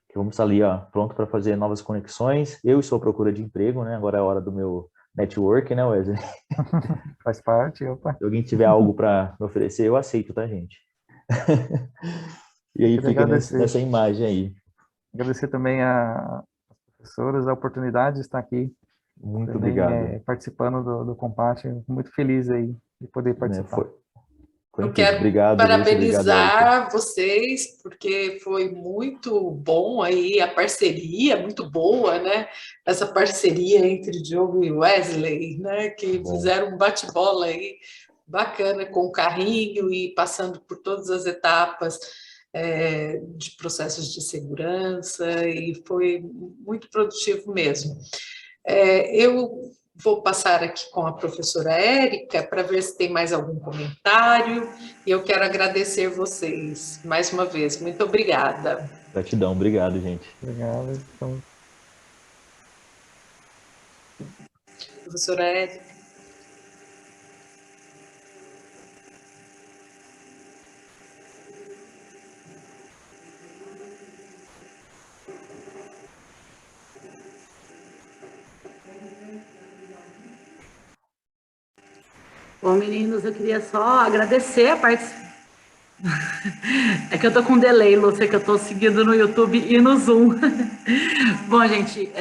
que vamos estar ali, ó, pronto para fazer novas conexões. Eu estou à procura de emprego, né? Agora é a hora do meu network, né, Wesley? Faz parte, opa. Se alguém tiver algo para me oferecer, eu aceito, tá, gente? E aí fica nessa imagem aí. Agradecer também às professoras a oportunidade de estar aqui. Muito também, obrigado. Participando do Comparte. Muito feliz aí de poder participar. Eu quero obrigado, parabenizar vocês, porque foi muito bom aí a parceria, muito boa, né? Essa parceria entre Diogo e Wesley, né? Que fizeram um bate-bola aí bacana com o carrinho e passando por todas as etapas de processos de segurança, e foi muito produtivo mesmo. Eu vou passar aqui com a professora Érica para ver se tem mais algum comentário, e eu quero agradecer vocês mais uma vez. Muito obrigada. Gratidão, obrigado, gente. Obrigado. Então... Professora Érica. Bom, meninos, eu queria só agradecer a participação. É que eu tô com delay, Lúcia, que eu tô seguindo no YouTube e no Zoom. Bom, gente,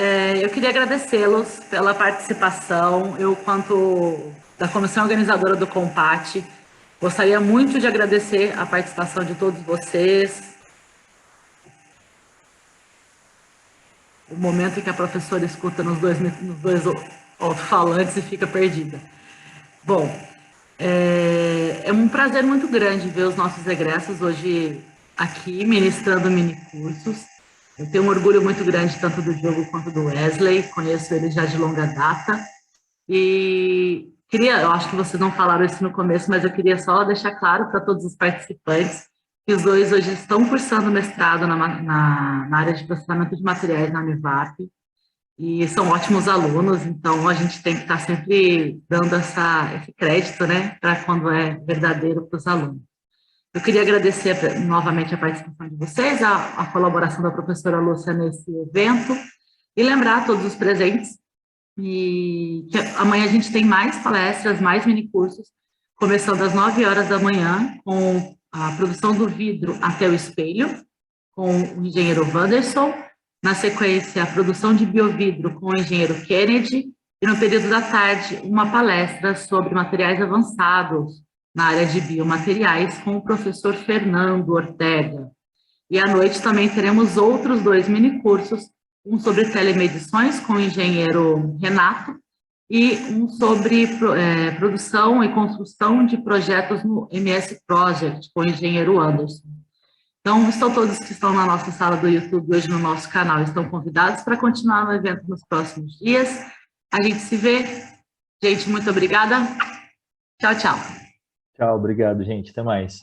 eu queria agradecê-los pela participação. Eu, quanto da comissão organizadora do Comparte, gostaria muito de agradecer a participação de todos vocês. O momento em que a professora escuta nos dois alto-falantes e fica perdida. Bom, é um prazer muito grande ver os nossos egressos hoje aqui ministrando minicursos. Eu tenho um orgulho muito grande tanto do Diogo quanto do Wesley, conheço eles já de longa data. E eu acho que vocês não falaram isso no começo, mas eu queria só deixar claro para todos os participantes que os dois hoje estão cursando mestrado na área de processamento de materiais na Univap, e são ótimos alunos, então a gente tem que estar sempre dando esse crédito, né, para quando é verdadeiro para os alunos. Eu queria agradecer novamente a participação de vocês, a colaboração da professora Lúcia nesse evento, e lembrar a todos os presentes que amanhã a gente tem mais palestras, mais minicursos, começando às 9 horas da manhã, com a produção do vidro até o espelho, com o engenheiro Wanderson, na sequência, a produção de biovidro com o engenheiro Kennedy, e no período da tarde, uma palestra sobre materiais avançados na área de biomateriais com o professor Fernando Ortega. E à noite também teremos outros 2 minicursos, um sobre telemedições com o engenheiro Renato e um sobre produção e construção de projetos no MS Project com o engenheiro Anderson. Então, todos que estão na nossa sala do YouTube hoje no nosso canal estão convidados para continuar no evento nos próximos dias. A gente se vê. Gente, muito obrigada. Tchau, tchau. Tchau, obrigado, gente. Até mais.